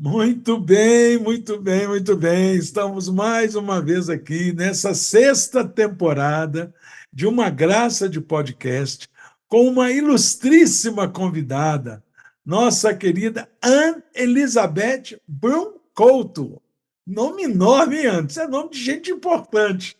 Muito bem, muito bem, muito bem. Estamos mais uma vez aqui nessa sexta temporada de Uma Graça de Podcast com uma ilustríssima convidada, nossa querida Anne Elizabeth Brum Couto. Nome enorme, hein, Anne? Isso é nome de gente importante.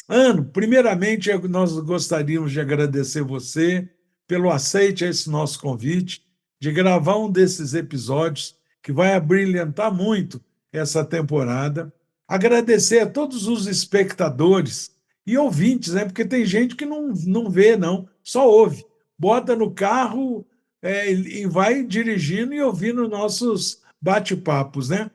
Anne, primeiramente, nós gostaríamos de agradecer você pelo aceite a esse nosso convite, de gravar um desses episódios que vai abrilhantar muito essa temporada. Agradecer a todos os espectadores e ouvintes, né? Porque tem gente que não vê, não, só ouve. Bota no carro e vai dirigindo e ouvindo nossos bate-papos, né?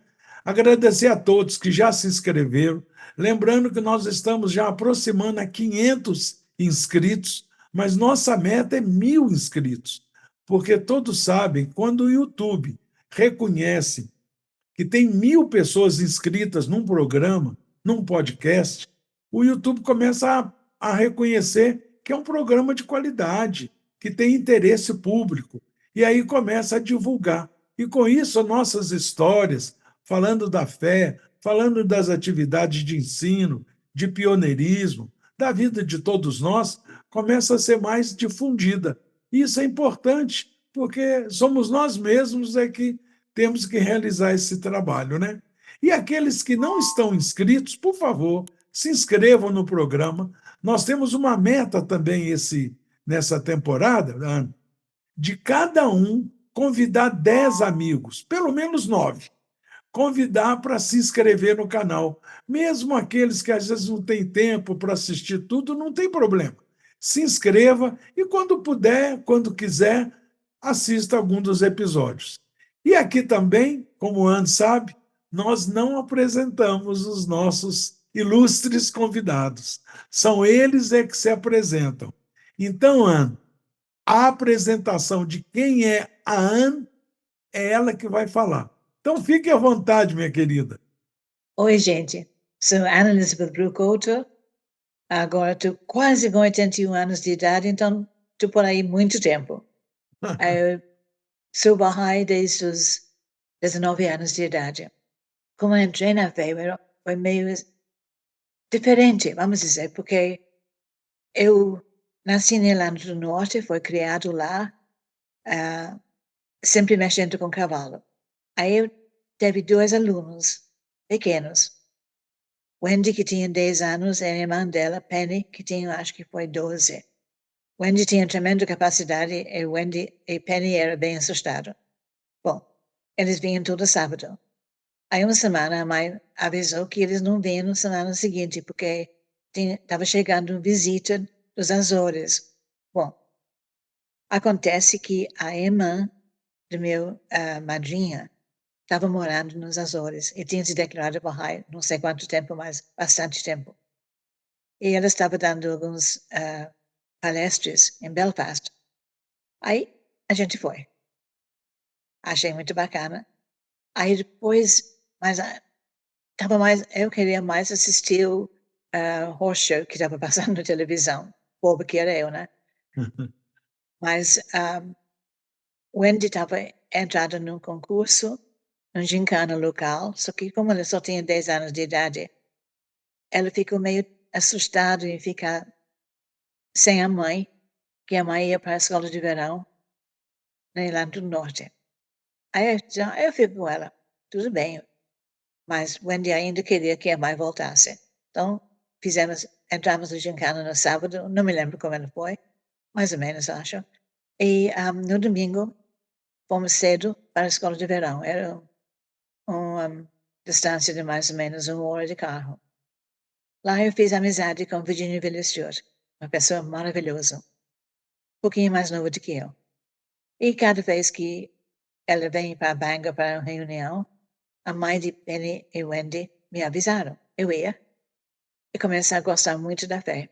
Agradecer a todos que já se inscreveram. Lembrando que nós estamos já aproximando a 500 inscritos, mas nossa meta é 1.000 inscritos, porque todos sabem, quando o YouTube reconhece que tem 1.000 pessoas inscritas num programa, num podcast, o YouTube começa a reconhecer que é um programa de qualidade, que tem interesse público, e aí começa a divulgar. E com isso, nossas histórias, falando da fé, falando das atividades de ensino, de pioneirismo, da vida de todos nós, começa a ser mais difundida. Isso é importante, porque somos nós mesmos que temos que realizar esse trabalho, né? E aqueles que não estão inscritos, por favor, se inscrevam no programa. Nós temos uma meta também nessa temporada, Ana, de cada um convidar 10 amigos, pelo menos 9, convidar para se inscrever no canal. Mesmo aqueles que às vezes não têm tempo para assistir tudo, não tem problema. Se inscreva e, quando puder, quando quiser, assista algum dos episódios. E aqui também, como o Anne sabe, nós não apresentamos os nossos ilustres convidados. São eles que se apresentam. Então, Anne, a apresentação de quem é a Anne é ela que vai falar. Então, fique à vontade, minha querida. Oi, gente. Sou Ana Elizabeth Brucouto. Agora estou quase com 81 anos de idade, então estou por aí muito tempo. Eu sou Bahá'í desde os 19 anos de idade. Como entrei na fé, foi meio diferente, vamos dizer, porque eu nasci na Irlanda do Norte, fui criado lá, sempre mexendo com cavalo. Aí eu tive 2 alunos pequenos. Wendy, que tinha 10 anos, e a irmã dela, Penny, que tinha, acho que foi 12. Wendy tinha tremenda capacidade e Penny era bem assustada. Bom, eles vinham todo sábado. Aí uma semana a mãe avisou que eles não vinham na semana seguinte, porque estava chegando visita dos Azores. Bom, acontece que a irmã do meu madrinha estava morando nos Azores e tinha se declarado Bahá'í não sei quanto tempo, mas bastante tempo. E ela estava dando alguns palestras em Belfast. Aí a gente foi. Achei muito bacana. Aí depois, mas eu queria mais assistir o horse show que estava passando na televisão. Pobre que era eu, né? Mas Wendy estava entrada num concurso, num gincana local, só que como ela só tinha 10 anos de idade, ela ficou meio assustada em ficar sem a mãe, que a mãe ia para a escola de verão na Irlanda do Norte. Aí eu fui com ela, tudo bem, mas Wendy ainda queria que a mãe voltasse. Então, entramos no gincana no sábado, não me lembro como ela foi, mais ou menos, acho. E no domingo, fomos cedo para a escola de verão. Era uma distância de mais ou menos 1 hora de carro. Lá eu fiz amizade com Virginia Villas, uma pessoa maravilhosa, um pouquinho mais nova do que eu. E cada vez que ela vem para Bangor para uma reunião, a mãe de Penny e Wendy me avisaram. Eu ia e comecei a gostar muito da fé.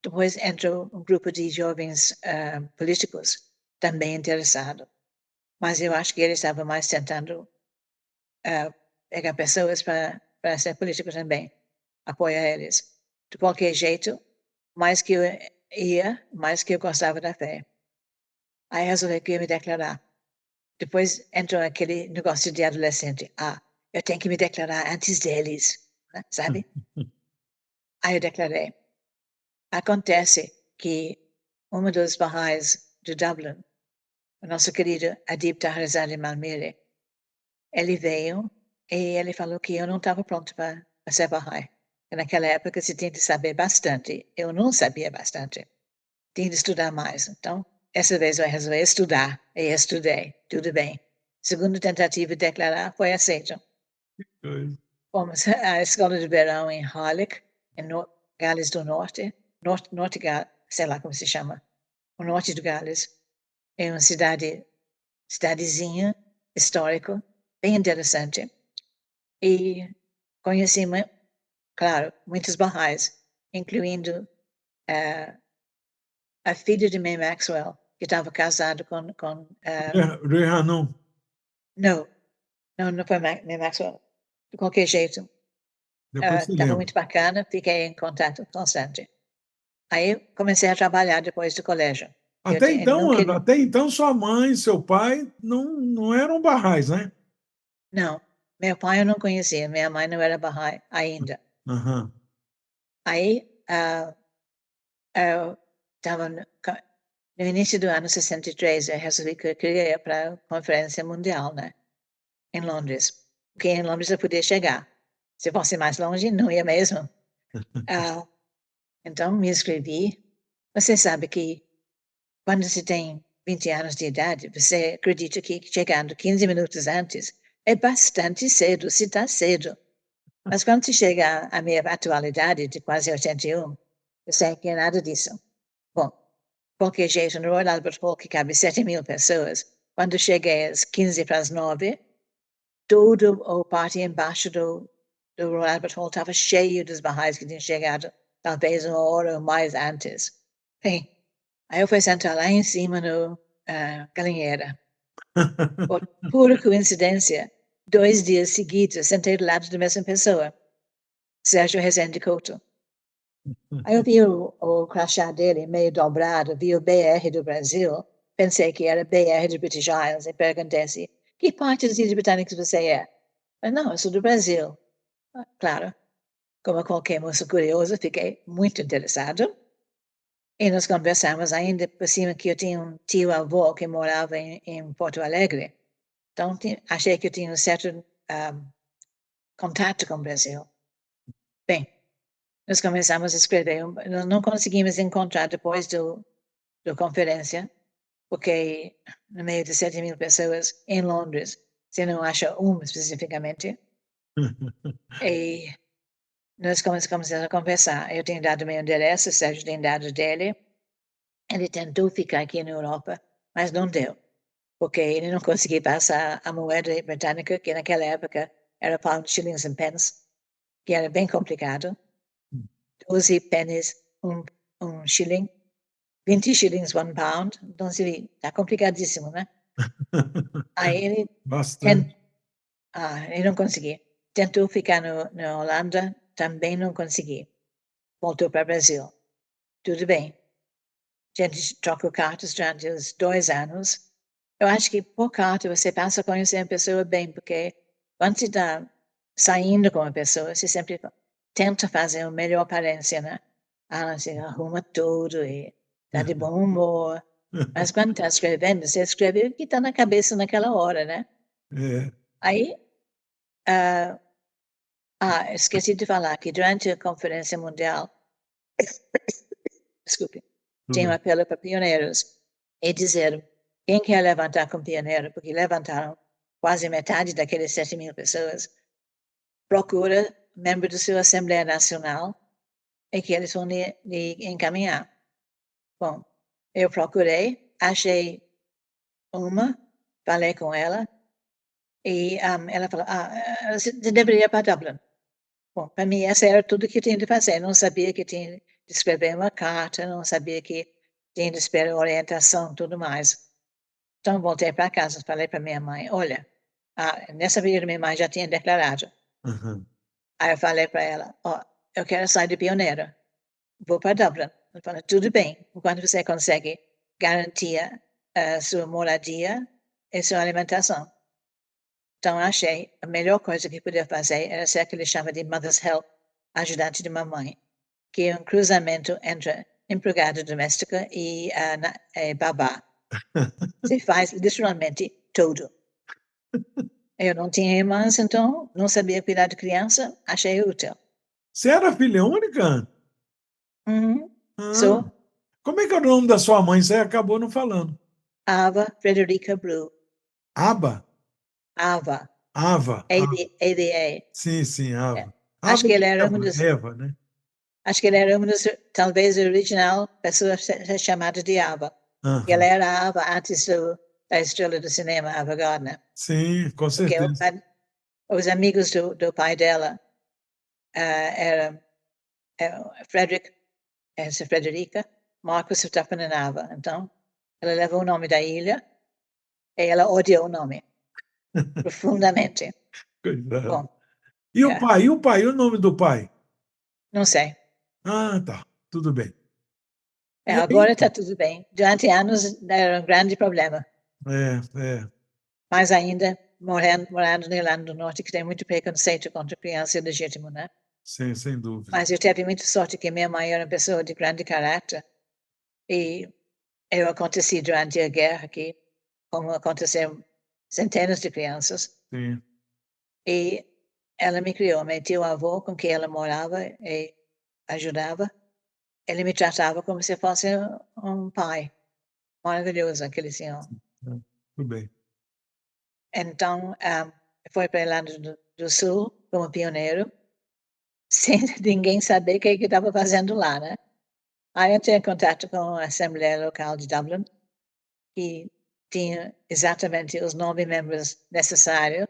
Depois entrou um grupo de jovens políticos também interessados. Mas eu acho que eles estavam mais tentando pegar pessoas para ser político também, apoiar eles. De qualquer jeito, mais que eu ia, mais que eu gostava da fé. Aí resolvi que ia me declarar. Depois entrou aquele negócio de adolescente. Eu tenho que me declarar antes deles, né? Sabe? Aí eu declarei. Acontece que um dos Baha'is de Dublin, o nosso querido Adib Taherzade Malmire, ele veio e ele falou que eu não estava pronto para ser Baha'i. Naquela época você tinha de saber bastante. Eu não sabia bastante. Tinha de estudar mais. Então, essa vez eu resolvi estudar. E estudei. Tudo bem. Segunda tentativa de declarar foi aceito. Fomos à escola de verão em Harlech, em Gales do Norte. Norte Gales, sei lá como se chama. O norte de Gales. É uma cidadezinha histórica, bem interessante. E conheci, claro, muitos Baha'is, incluindo a filha de May Maxwell, que estava casada com Rehanum. não foi May Maxwell. De qualquer jeito, Depois se estava lembra. muito bacana, fiquei em contato constante. Aí comecei a trabalhar depois do colégio. Até então, sua mãe e seu pai não eram Baha'is, né? Não, meu pai eu não conhecia, minha mãe não era Baha'i ainda. Uhum. Aí eu estava no início do ano 63, eu resolvi que eu queria ir para a Conferência Mundial, né? Em Londres. Porque em Londres eu podia chegar. Se fosse mais longe, não ia mesmo. Então, me inscrevi. Você sabe que quando você tem 20 anos de idade, você acredita que chegando 15 minutos antes é bastante cedo, se está cedo. Mas quando você chega à minha atualidade, de quase 81, eu sei que é nada disso. Bom, qualquer jeito, no Royal Albert Hall, que cabe 7.000 pessoas, quando cheguei às 15 para as 9, todo o pátio embaixo do Royal Albert Hall estava cheio dos Baha'is que tinham chegado talvez uma hora ou mais antes. Bem, aí eu fui sentar lá em cima no galinheira. Por pura coincidência, 2 dias seguidos, sentei do lado da mesma pessoa, Sérgio Rezende Couto. Aí eu vi o crachá dele meio dobrado, vi o BR do Brasil, pensei que era BR de British Isles, e perguntei assim, que parte dos Ilhas Britânicas você é? Mas não, eu sou do Brasil. Claro, como qualquer moça curiosa, fiquei muito interessado. E nós conversamos ainda por cima que eu tinha um tio-avô que morava em Porto Alegre. Então, achei que eu tinha um certo contato com o Brasil. Bem, nós começamos a escrever. Não conseguimos encontrar depois da conferência, porque no meio de 7.000 pessoas em Londres, você não acha uma especificamente. E nós começamos a conversar. Eu tenho dado meu endereço, o Sérgio tem dado dele. Ele tentou ficar aqui na Europa, mas não deu, porque ele não conseguia passar a moeda britânica, que naquela época era pound, shillings and pence, que era bem complicado. 12 pennies, um shilling, 20 shillings, one pound. Então, está complicadíssimo, né? Aí ele, Bastante. ele não conseguia. Tentou ficar na Holanda, também não conseguia. Voltou para o Brasil. Tudo bem. A gente trocou cartas durante os 2 anos. Eu acho que por carta você passa a conhecer a pessoa bem, porque quando você está saindo com a pessoa, você sempre tenta fazer a melhor aparência, né? Você arruma tudo e está de bom humor. Mas quando está escrevendo, você escreve o que está na cabeça naquela hora, né? É. Aí, esqueci de falar que durante a Conferência Mundial, desculpe, tinha um apelo para pioneiros e dizer quem quer levantar com pioneiro, porque levantaram quase metade daqueles 7.000 pessoas, procura membro da sua Assembleia Nacional e que eles vão lhe encaminhar. Bom, eu procurei, achei uma, falei com ela e ela falou, você deveria ir para Dublin. Bom, para mim essa era tudo que eu tinha de fazer. Não sabia que tinha de escrever uma carta, não sabia que tinha de esperar orientação, tudo mais. Então voltei para casa, falei para minha mãe, olha, nessa vida minha mãe já tinha declarado. Uhum. Aí eu falei para ela, eu quero sair de pioneira, vou para Dublin. Ela falou, tudo bem, quando você consegue garantir a sua moradia e sua alimentação. Então, achei a melhor coisa que podia fazer era ser o que ele chama de Mother's Help, ajudante de mamãe, que é um cruzamento entre empregada doméstica e babá. Você faz literalmente tudo. Eu não tinha irmãs, então não sabia cuidar de criança, achei útil. Você era filha única? Uhum. Ah, Sou como é que é o nome da sua mãe? Você acabou não falando. Ava Frederica Blue. Aba? Ava. Ava. Ah, AVA. sim, sim, É. Ava. Acho Ava que de ele era uma Eva, das, Eva, né? acho que ele era uma das, talvez, a original pessoa chamada de Ava. E ela Aham. era a Ava antes da estrela do cinema, Ava Gardner. Sim, com Porque certeza. os amigos do pai dela eram Frederick, essa Frederica, Marcos e Tapananava. Então, ela levou o nome da ilha e ela odiou o nome profundamente. Coitado. Bom, E o pai? E o pai? E o nome do pai? não sei. Ah, tá. Tudo bem. E aí? Agora está tudo bem. Durante anos era um grande problema. É. Mais ainda, morando na Irlanda do Norte, que tem muito preconceito contra criança ilegítima, né? Sem dúvida. Mas eu tive muita sorte que minha mãe era uma pessoa de grande caráter. E eu aconteci durante a guerra aqui, como aconteceram centenas de crianças. Sim. E ela me criou. Meu tio-avô, com quem ela morava e ajudava, ele me tratava como se fosse um pai maravilhoso, aquele senhor. Tudo bem. Então, foi para a Irlanda do Sul como pioneiro, sem ninguém saber o que estava fazendo lá, né? Aí eu tinha contato com a Assembleia Local de Dublin, que tinha exatamente os 9 membros necessários,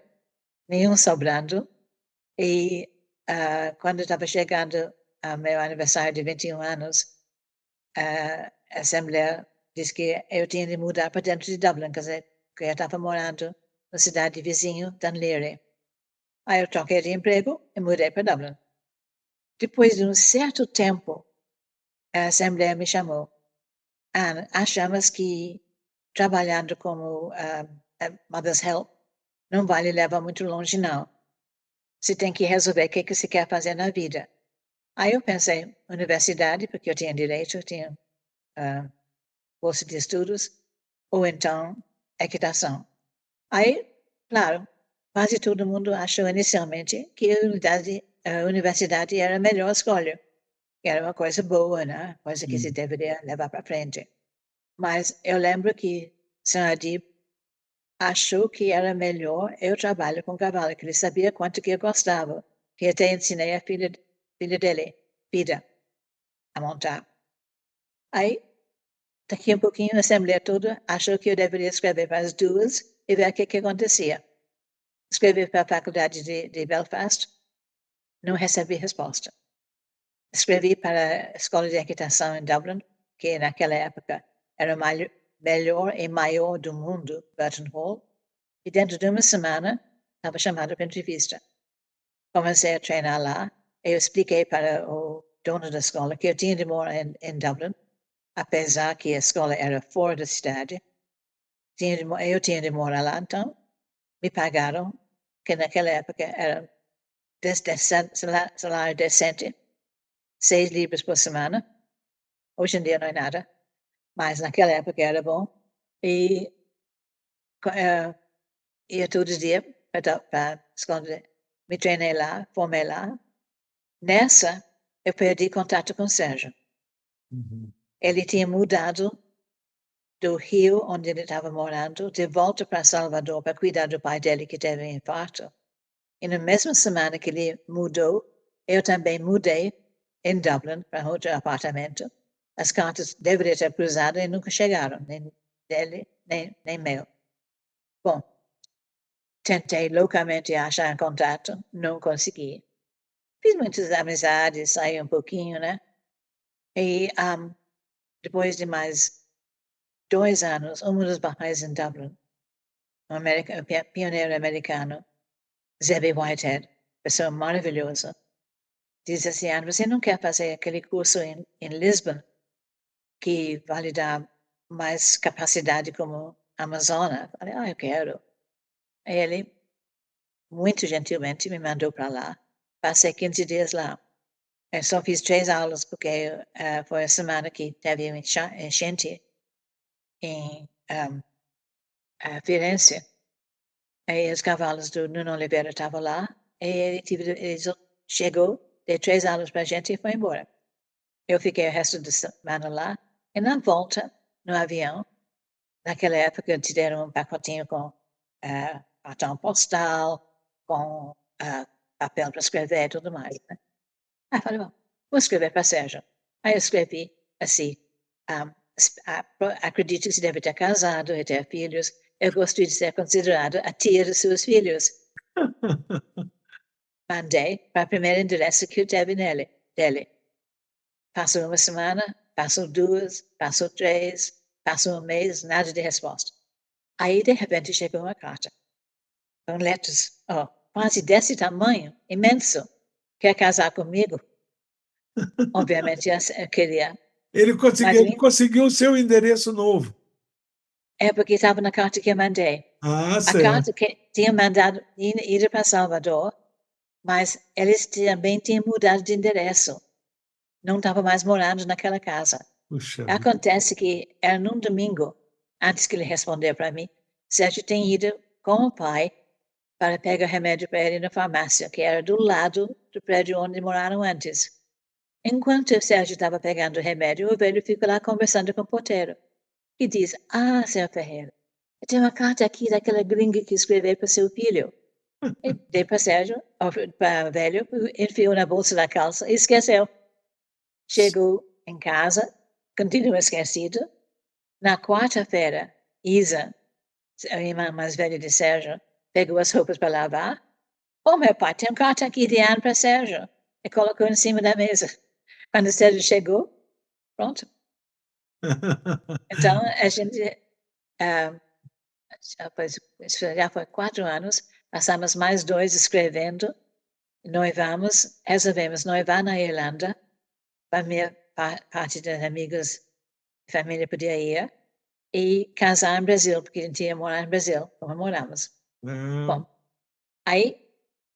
nenhum sobrando. E quando estava chegando ao meu aniversário de 21 anos, a Assembleia disse que eu tinha de mudar para dentro de Dublin, quer dizer, que eu estava morando na cidade vizinho, Dunleary. Aí eu troquei de emprego e mudei para Dublin. Depois de um certo tempo, a Assembleia me chamou. Ana, achamos que trabalhando como Mother's Help não vai lhe levar muito longe, não. Você tem que resolver o que você quer fazer na vida. Aí eu pensei, universidade, porque eu tinha direito, eu tinha bolsa de estudos, ou então equitação. Aí, claro, quase todo mundo achou inicialmente que a universidade era a melhor escolha. Era uma coisa boa, né? Coisa que se deveria levar para frente. Mas eu lembro que o Sr. Adib achou que era melhor eu trabalhar com cavalo, que ele sabia quanto que eu gostava, que até ensinei a filha dele, Pida, a montar. Aí, daqui a pouquinho, a Assembleia toda achou que eu deveria escrever para as duas e ver o que acontecia. Escrevi para a Faculdade de Belfast, não recebi resposta. Escrevi para a Escola de Equitação em Dublin, que naquela época era o melhor e maior do mundo, Burton Hall, e dentro de uma semana estava chamada para entrevista. Comecei a treinar lá, e eu expliquei para o dono da escola que eu tinha de morar em Dublin, apesar que a escola era fora da cidade. Eu tinha de morar lá, então me pagaram, que naquela época era salário decente, 6 libras por semana. Hoje em dia não é nada, mas naquela época era bom. E ia todos os dias para a escola, me treinei lá, formei lá. Nessa, eu perdi contato com o Sérgio. Uhum. Ele tinha mudado do Rio, onde ele estava morando, de volta para Salvador para cuidar do pai dele que teve um infarto. E na mesma semana que ele mudou, eu também mudei em Dublin para outro apartamento. As cartas deveriam ter cruzado e nunca chegaram, nem dele, nem meu. Bom, tentei loucamente achar contato, não consegui. Fiz muitas amizades, saí um pouquinho, né? E depois de mais 2 anos, um dos papais em Dublin, um pioneiro americano, Zebby Whitehead, pessoa maravilhosa, diz assim, Ana, você não quer fazer aquele curso em Lisbon que vai lhe dar mais capacidade como Amazonas. Falei, eu quero. Aí ele, muito gentilmente, me mandou para lá. Passei 15 dias lá. Eu só fiz 3 aulas, porque foi a semana que teve uma enchente em Firenze. Aí os cavalos do Nuno Oliveira estavam lá. E ele chegou, deu 3 aulas para a gente e foi embora. Eu fiquei o resto da semana lá. E na volta, no avião, naquela época, te deram um pacotinho com cartão postal, com papel para escrever e tudo mais. Né? Falei, bom, vou escrever para Sérgio. Aí eu escrevi assim, acredito que se deve ter casado e ter filhos. Eu gostaria de ser considerada a tia de seus filhos. Mandei para o primeiro endereço que eu teve dele. Passou uma semana, passou 2, passou 3, passou um mês, nada de resposta. Aí, de repente, chegou uma carta com letras, quase desse tamanho, imenso. Quer casar comigo? Obviamente, eu queria. Ele conseguiu o seu endereço novo. É porque estava na carta que eu mandei. A Certo. carta que tinha mandado ir para Salvador, mas eles também tinham mudado de endereço. Não estava mais morando naquela casa. Puxa vida. Acontece que era num domingo, antes que ele respondesse para mim, Sérgio tem ido com o pai para pegar remédio para ele na farmácia, que era do lado do prédio onde moraram antes. Enquanto o Sérgio estava pegando o remédio, o velho ficou lá conversando com o porteiro, que diz, Sr. Ferreira, tem uma carta aqui daquela gringa que escreveu para seu filho. E dei para Sérgio, para o velho, enfiou na bolsa da calça e esqueceu. Chegou em casa, continua esquecido. Na quarta-feira, Isa, a irmã mais velha de Sérgio, pegou as roupas para lavar. Meu pai, tem um carta aqui de Anne para Sérgio. E colocou em cima da mesa. Quando Sérgio chegou, pronto. Então, a gente, já foi 4 anos, passamos mais 2 escrevendo, noivamos, resolvemos noivar na Irlanda, para minha parte das amigas, família podia ir, e casar no Brasil, porque a gente ia morar no Brasil, como moramos. Bom, aí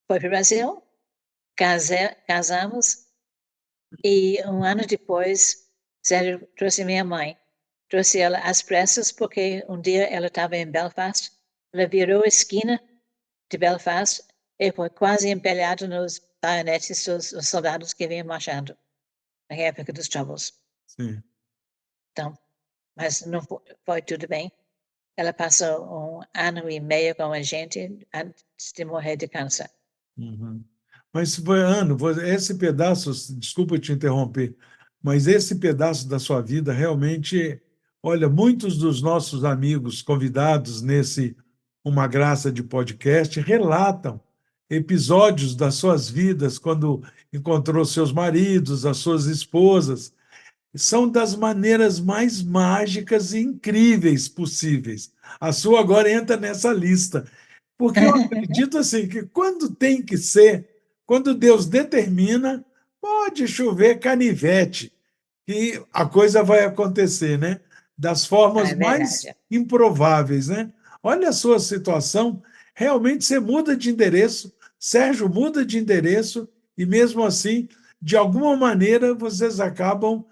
foi para o Brasil, casamos, e um ano depois, Sérgio trouxe minha mãe. Trouxe ela às pressas, porque um dia ela estava em Belfast, ela virou a esquina de Belfast e foi quase empalhada nos baionetes dos soldados que vinham marchando na época dos Troubles. Sim. Então, mas não foi tudo bem. Ela passou 1 ano e meio com a gente antes de morrer de câncer. Uhum. Mas, Ana, esse pedaço, desculpa te interromper, mas esse pedaço da sua vida realmente, olha, muitos dos nossos amigos convidados nesse Uma Graça de Podcast relatam episódios das suas vidas quando encontrou seus maridos, as suas esposas. São das maneiras mais mágicas e incríveis possíveis. A sua agora entra nessa lista. Porque eu acredito assim que quando tem que ser, quando Deus determina, pode chover canivete, que a coisa vai acontecer, né? Das formas É mais verdade. improváveis, né? Olha a sua situação, realmente você muda de endereço, Sérgio muda de endereço, e mesmo assim, de alguma maneira, vocês acabam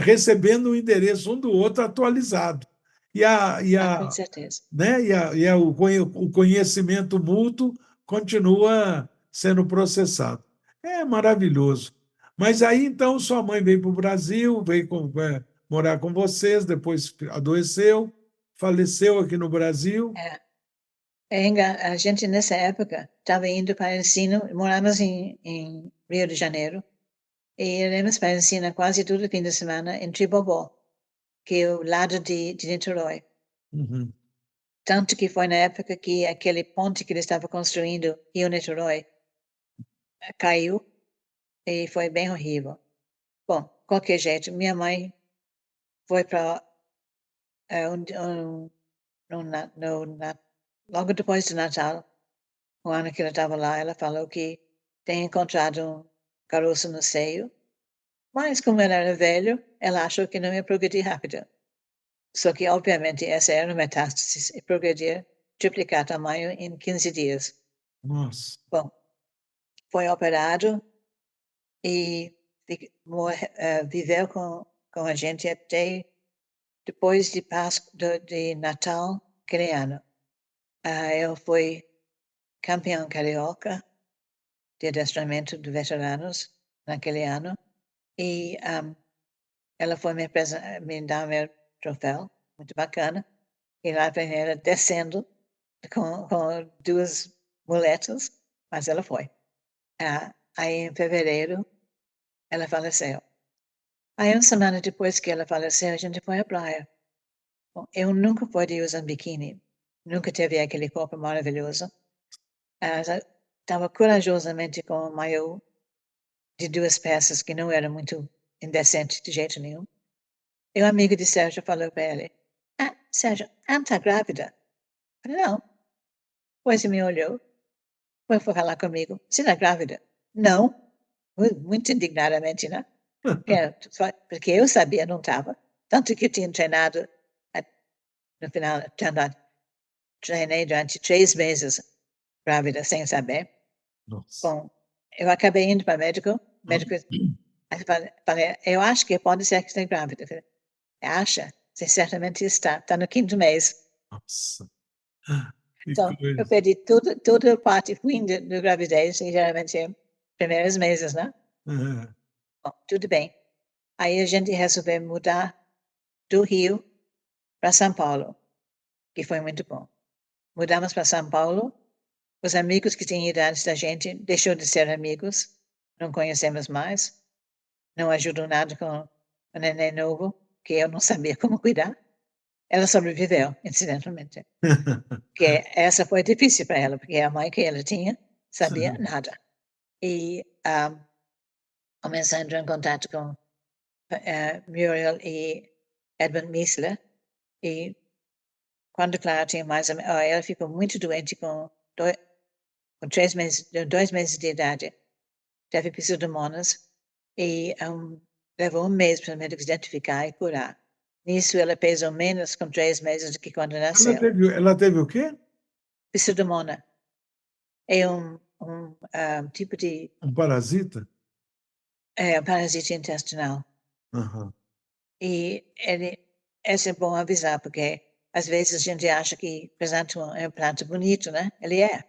recebendo o endereço um do outro atualizado. Com certeza. Né? O conhecimento mútuo continua sendo processado. É maravilhoso. Mas aí, então, sua mãe veio para o Brasil, veio morar com vocês, depois adoeceu, faleceu aqui no Brasil. A gente, nessa época, estava indo para o ensino, morávamos em Rio de Janeiro, e íamos para o ensino quase todo fim de semana em Tribobó, que é o lado de Niterói. Uhum. Tanto que foi na época que aquele ponte que eles estavam construindo, Rio-Niterói, caiu e foi bem horrível. Bom, qualquer jeito, minha mãe foi para logo depois do Natal, o ano que ela estava lá, ela falou que tem encontrado um caroço no seio, mas como ela era velho, ela achou que não ia progredir rápido. Só que, obviamente, essa era uma metástase e progredia, triplicar tamanho em 15 dias. Nossa. Bom, foi operado e viveu com a gente até depois de Páscoa, de Natal, aquele ano. Ele foi campeão carioca de adestramento de veteranos naquele ano e ela foi me dar meu troféu, muito bacana, e lá vem ela descendo com duas muletas, mas ela foi. Aí em fevereiro ela faleceu. Aí uma semana depois que ela faleceu, a gente foi à praia. Bom, eu nunca pude usar biquíni, nunca teve aquele corpo maravilhoso. Estava corajosamente com um maiô de 2 peças que não era muito indecente de jeito nenhum. E um amigo de Sérgio falou para ele, Sérgio, Ana está grávida? Eu falei, não. Pois ele me olhou, foi falar comigo, você está grávida? Não. Muito indignadamente, né? Porque eu sabia, não estava. Tanto que eu tinha treinado, no final, treinei durante 3 meses grávida, sem saber. Nossa. Bom, eu acabei indo para médico falei, eu acho que pode ser que esteja grávida. Falei, acha? Você certamente está no 5º mês. Nossa. Que Então, eu coisa. perdi toda a parte ruim da gravidez, que geralmente é primeiros meses, né? É. Bom, tudo bem. Aí a gente resolveu mudar do Rio para São Paulo, que foi muito bom. Mudamos para São Paulo, os amigos que tinham ido antes da gente deixou de ser amigos, não conhecemos mais, não ajudou nada com o neném novo, que eu não sabia como cuidar. Ela sobreviveu, incidentalmente. Porque essa foi difícil para ela, porque a mãe que ela tinha sabia nada. E comecei a entrar em contato com Muriel e Edmund Miesler, e quando Clara tinha ela ficou muito doente com 2 meses de idade, teve pseudomonas, e levou 1 mês para o médico identificar e curar. Nisso, ela pesou menos com 3 meses do que quando nasceu. Ela teve o quê? Pseudomonas é um tipo de Um parasita? parasita intestinal. Uhum. E esse é bom avisar, porque às vezes a gente acha que, apesar de é um planta bonito, né? Ele é.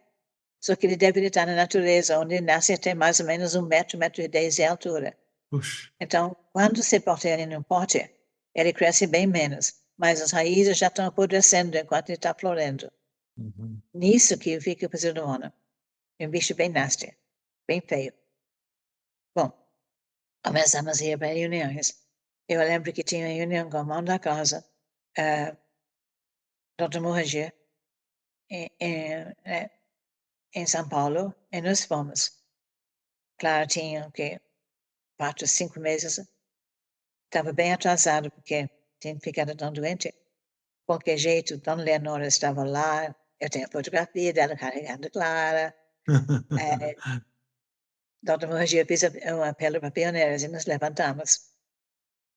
Só que ele deve estar na natureza, onde ele nasce até mais ou menos 1 metro, 1,10 m de altura. Puxa. Então, quando você bota ele num pote, ele cresce bem menos, mas as raízes já estão apodrecendo enquanto ele está florendo. Uhum. Nisso que fica o pseudomonas. É um bicho bem nasty, bem feio. Bom, começamos a ir para reuniões. Eu lembro que tinha uma reunião com o mão da casa, Dr. Muhaji, em São Paulo, e nós fomos. Clara tinha, 4, 5 meses, estava bem atrasado, porque tinha ficado tão doente. De qualquer jeito, Dona Leonora estava lá, eu tenho a fotografia dela carregando Clara. Dr. Muhaji fez um apelo para pioneiras e nos levantamos.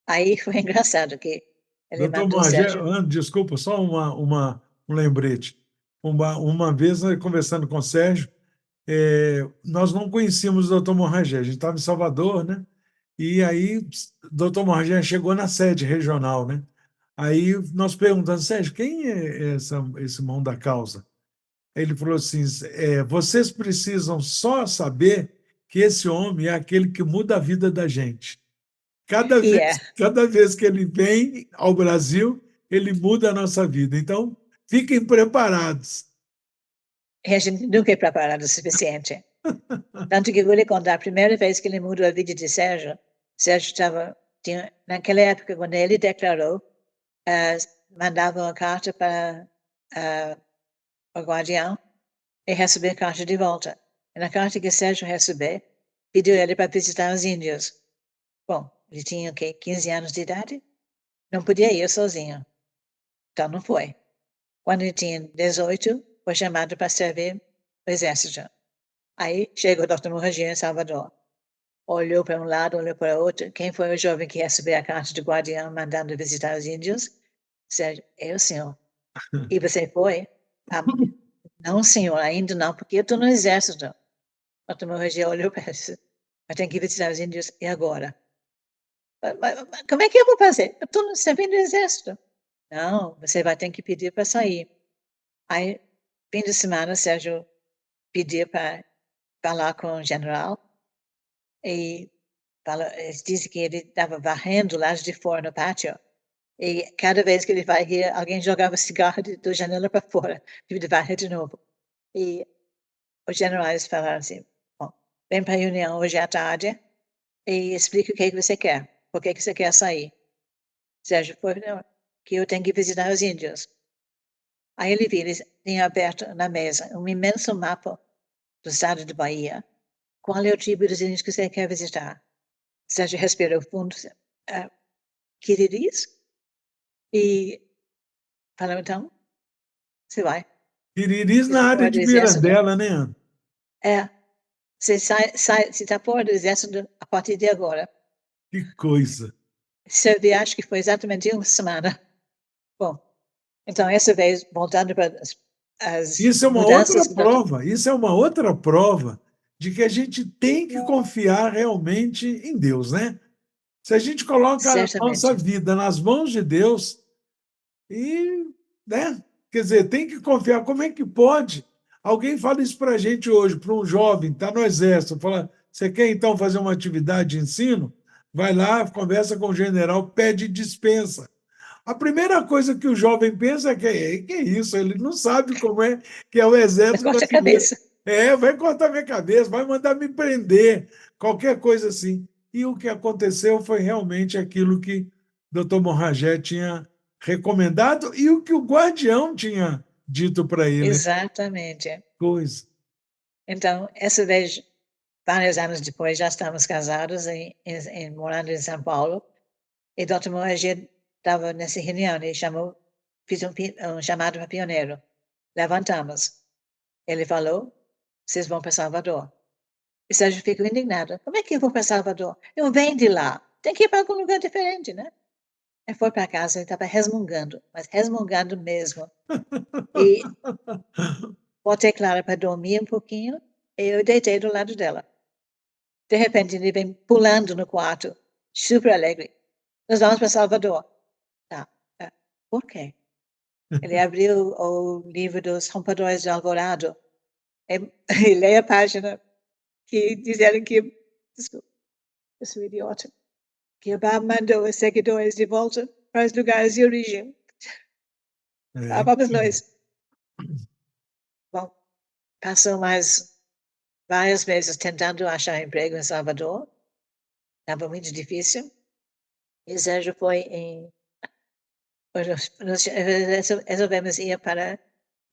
Aí foi engraçado que ele Doutor mandou o Magé, Sérgio. desculpa, só um lembrete. Uma vez, conversando com o Sérgio, nós não conhecíamos o doutor Morragé, a gente estava em Salvador, né? E aí o doutor Morragé chegou na sede regional, né? Aí nós perguntamos, Sérgio, quem é esse mão da causa? Ele falou assim, vocês precisam só saber que esse homem é aquele que muda a vida da gente. Cada vez que ele vem ao Brasil, ele muda a nossa vida. Então, fiquem preparados. E a gente nunca é preparado o suficiente. Tanto que eu vou lhe contar, a primeira vez que ele mudou a vida de Sérgio naquela época, quando ele declarou, mandava uma carta para o guardião e recebia a carta de volta. E na carta que Sérgio recebeu, pediu ele para visitar os índios. Bom, ele tinha, 15 anos de idade? Não podia ir sozinho. Então não foi. Quando ele tinha 18, foi chamado para servir o exército. Aí chegou o Dr. Muhaji em Salvador. Olhou para um lado, olhou para o outro. Quem foi o jovem que recebeu a carta do guardião mandando visitar os índios? Sérgio, eu, senhor. E você foi? Ah, não, senhor, ainda não, porque eu estou no exército. A doutora Regia olhou para ele e disse, mas tem que visitar os índios, e agora? Mas como é que eu vou fazer? Eu estou servindo no exército. Não, você vai ter que pedir para sair. Aí, fim de semana, Sérgio pediu para falar com o general e disse que ele estava varrendo lá de fora no pátio. E cada vez que ele vai rir, alguém jogava cigarro da janela para fora, tive de varrer de novo. E os generais falaram assim, bom, vem para a reunião hoje à tarde e explica o que você quer, por que você quer sair. Sérgio foi, não, que eu tenho que visitar os índios. Aí ele viu, eles tinham aberto na mesa um imenso mapa do estado de Bahia. Qual é o tipo dos índios que você quer visitar? Sérgio respirou fundo. Quiriris? E falou, então, você vai. Piriris Você na está área fora do de exército? Mirandela, né, Ana? É. Você está fora do exército a partir de agora. Que coisa. Servi, acho que foi exatamente uma semana. Bom, então, essa vez, voltando para as Isso é uma outra mudanças que prova, isso é uma outra prova de que a gente tem que confiar realmente em Deus, né? Se a gente coloca a nossa certamente. vida nas mãos de Deus e, né? Quer dizer, tem que confiar. Como é que pode? Alguém fala isso para a gente hoje, para um jovem que está no exército, fala: você quer então fazer uma atividade de ensino? Vai lá, conversa com o general, pede dispensa. A primeira coisa que o jovem pensa é que é isso, ele não sabe como é que é o Mas exército corta a brasileiro. cabeça. Vai cortar minha cabeça, vai mandar me prender, qualquer coisa assim. E o que aconteceu foi realmente aquilo que o doutor Morragé tinha recomendado e o que o guardião tinha dito para ele. Exatamente. Coisa. Então, essa vez, vários anos depois, já estamos casados morando em São Paulo. E o Dr. Moagir estava nessa reunião e fiz um chamado para pioneiro. Levantamos. Ele falou, vocês vão para Salvador. E Sérgio ficou indignado. Como é que eu vou para Salvador? Eu venho de lá. Tem que ir para algum lugar diferente, né? Ele foi para casa e estava resmungando, mas resmungando mesmo. E botei Clara para dormir um pouquinho e eu deitei do lado dela. De repente, ele vem pulando no quarto, super alegre. Nós vamos para Salvador. Tá. Por quê? Ele abriu o livro dos Rompadores do Alvorado e lê a página que disseram que, desculpa, eu sou idiota, que o Bob mandou os seguidores de volta para os lugares de origem. Vamos nós. Bom, passou mais vários meses tentando achar emprego em Salvador. Estava muito difícil. E Sérgio foi em... Nós resolvemos ir para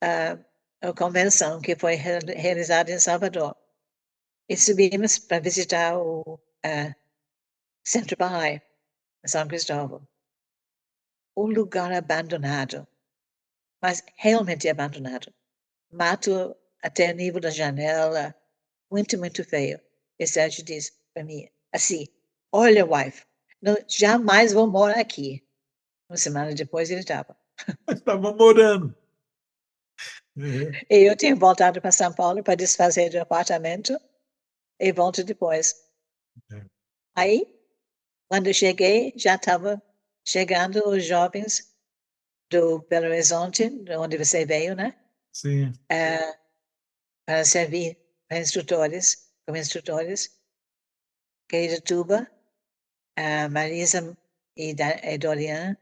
a convenção que foi realizada em Salvador. E subimos para visitar o Centro Bahá'í, em São Cristóvão. Um lugar abandonado, mas realmente abandonado. Mato até o nível da janela, muito, muito feio. E Sérgio disse para mim, assim, olha, wife, não, jamais vou morar aqui. Uma semana depois ele estava. Estava morando. E eu tinha voltado para São Paulo para desfazer do apartamento e volto depois. Aí, quando eu cheguei, já estava chegando os jovens do Belo Horizonte, de onde você veio, né? Sim. Para servir para instrutores, como instrutores. Querida Tuba, Marisa e Dorian.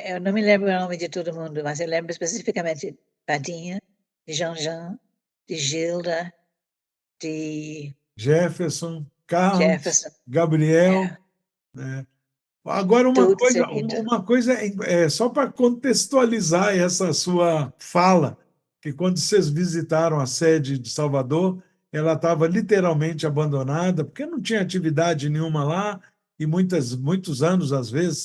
Eu não me lembro o nome de todo mundo, mas eu lembro especificamente de Padinha, de Jean, de Gilda, de Jefferson, Carlos, Jefferson. Gabriel. Né? Agora, Tudo servindo. uma coisa só para contextualizar essa sua fala, que quando vocês visitaram a sede de Salvador, ela estava literalmente abandonada, porque não tinha atividade nenhuma lá, e muitos anos, às vezes,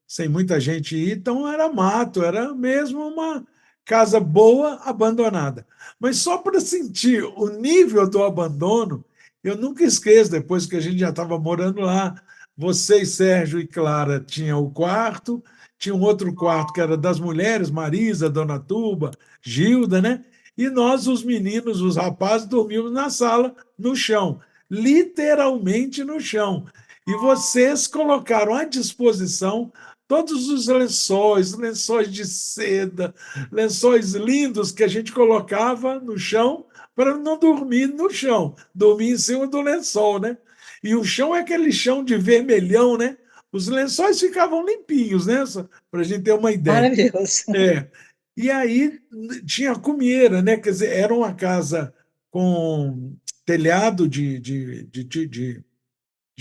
sem muita gente ir, então era mato, era mesmo uma casa boa abandonada. Mas só para sentir o nível do abandono, eu nunca esqueço, depois que a gente já estava morando lá, vocês, Sérgio e Clara, tinham o quarto, tinha um outro quarto que era das mulheres, Marisa, Dona Tuba, Gilda, né? E nós, os meninos, os rapazes, dormíamos na sala, no chão, literalmente no chão. E vocês colocaram à disposição todos os lençóis, lençóis de seda, lençóis lindos que a gente colocava no chão para não dormir no chão, dormir em cima do lençol, né? E o chão é aquele chão de vermelhão, né? Os lençóis ficavam limpinhos, né? Para a gente ter uma ideia. Maravilhoso. É. E aí tinha cumieira, né? Quer dizer, era uma casa com telhado de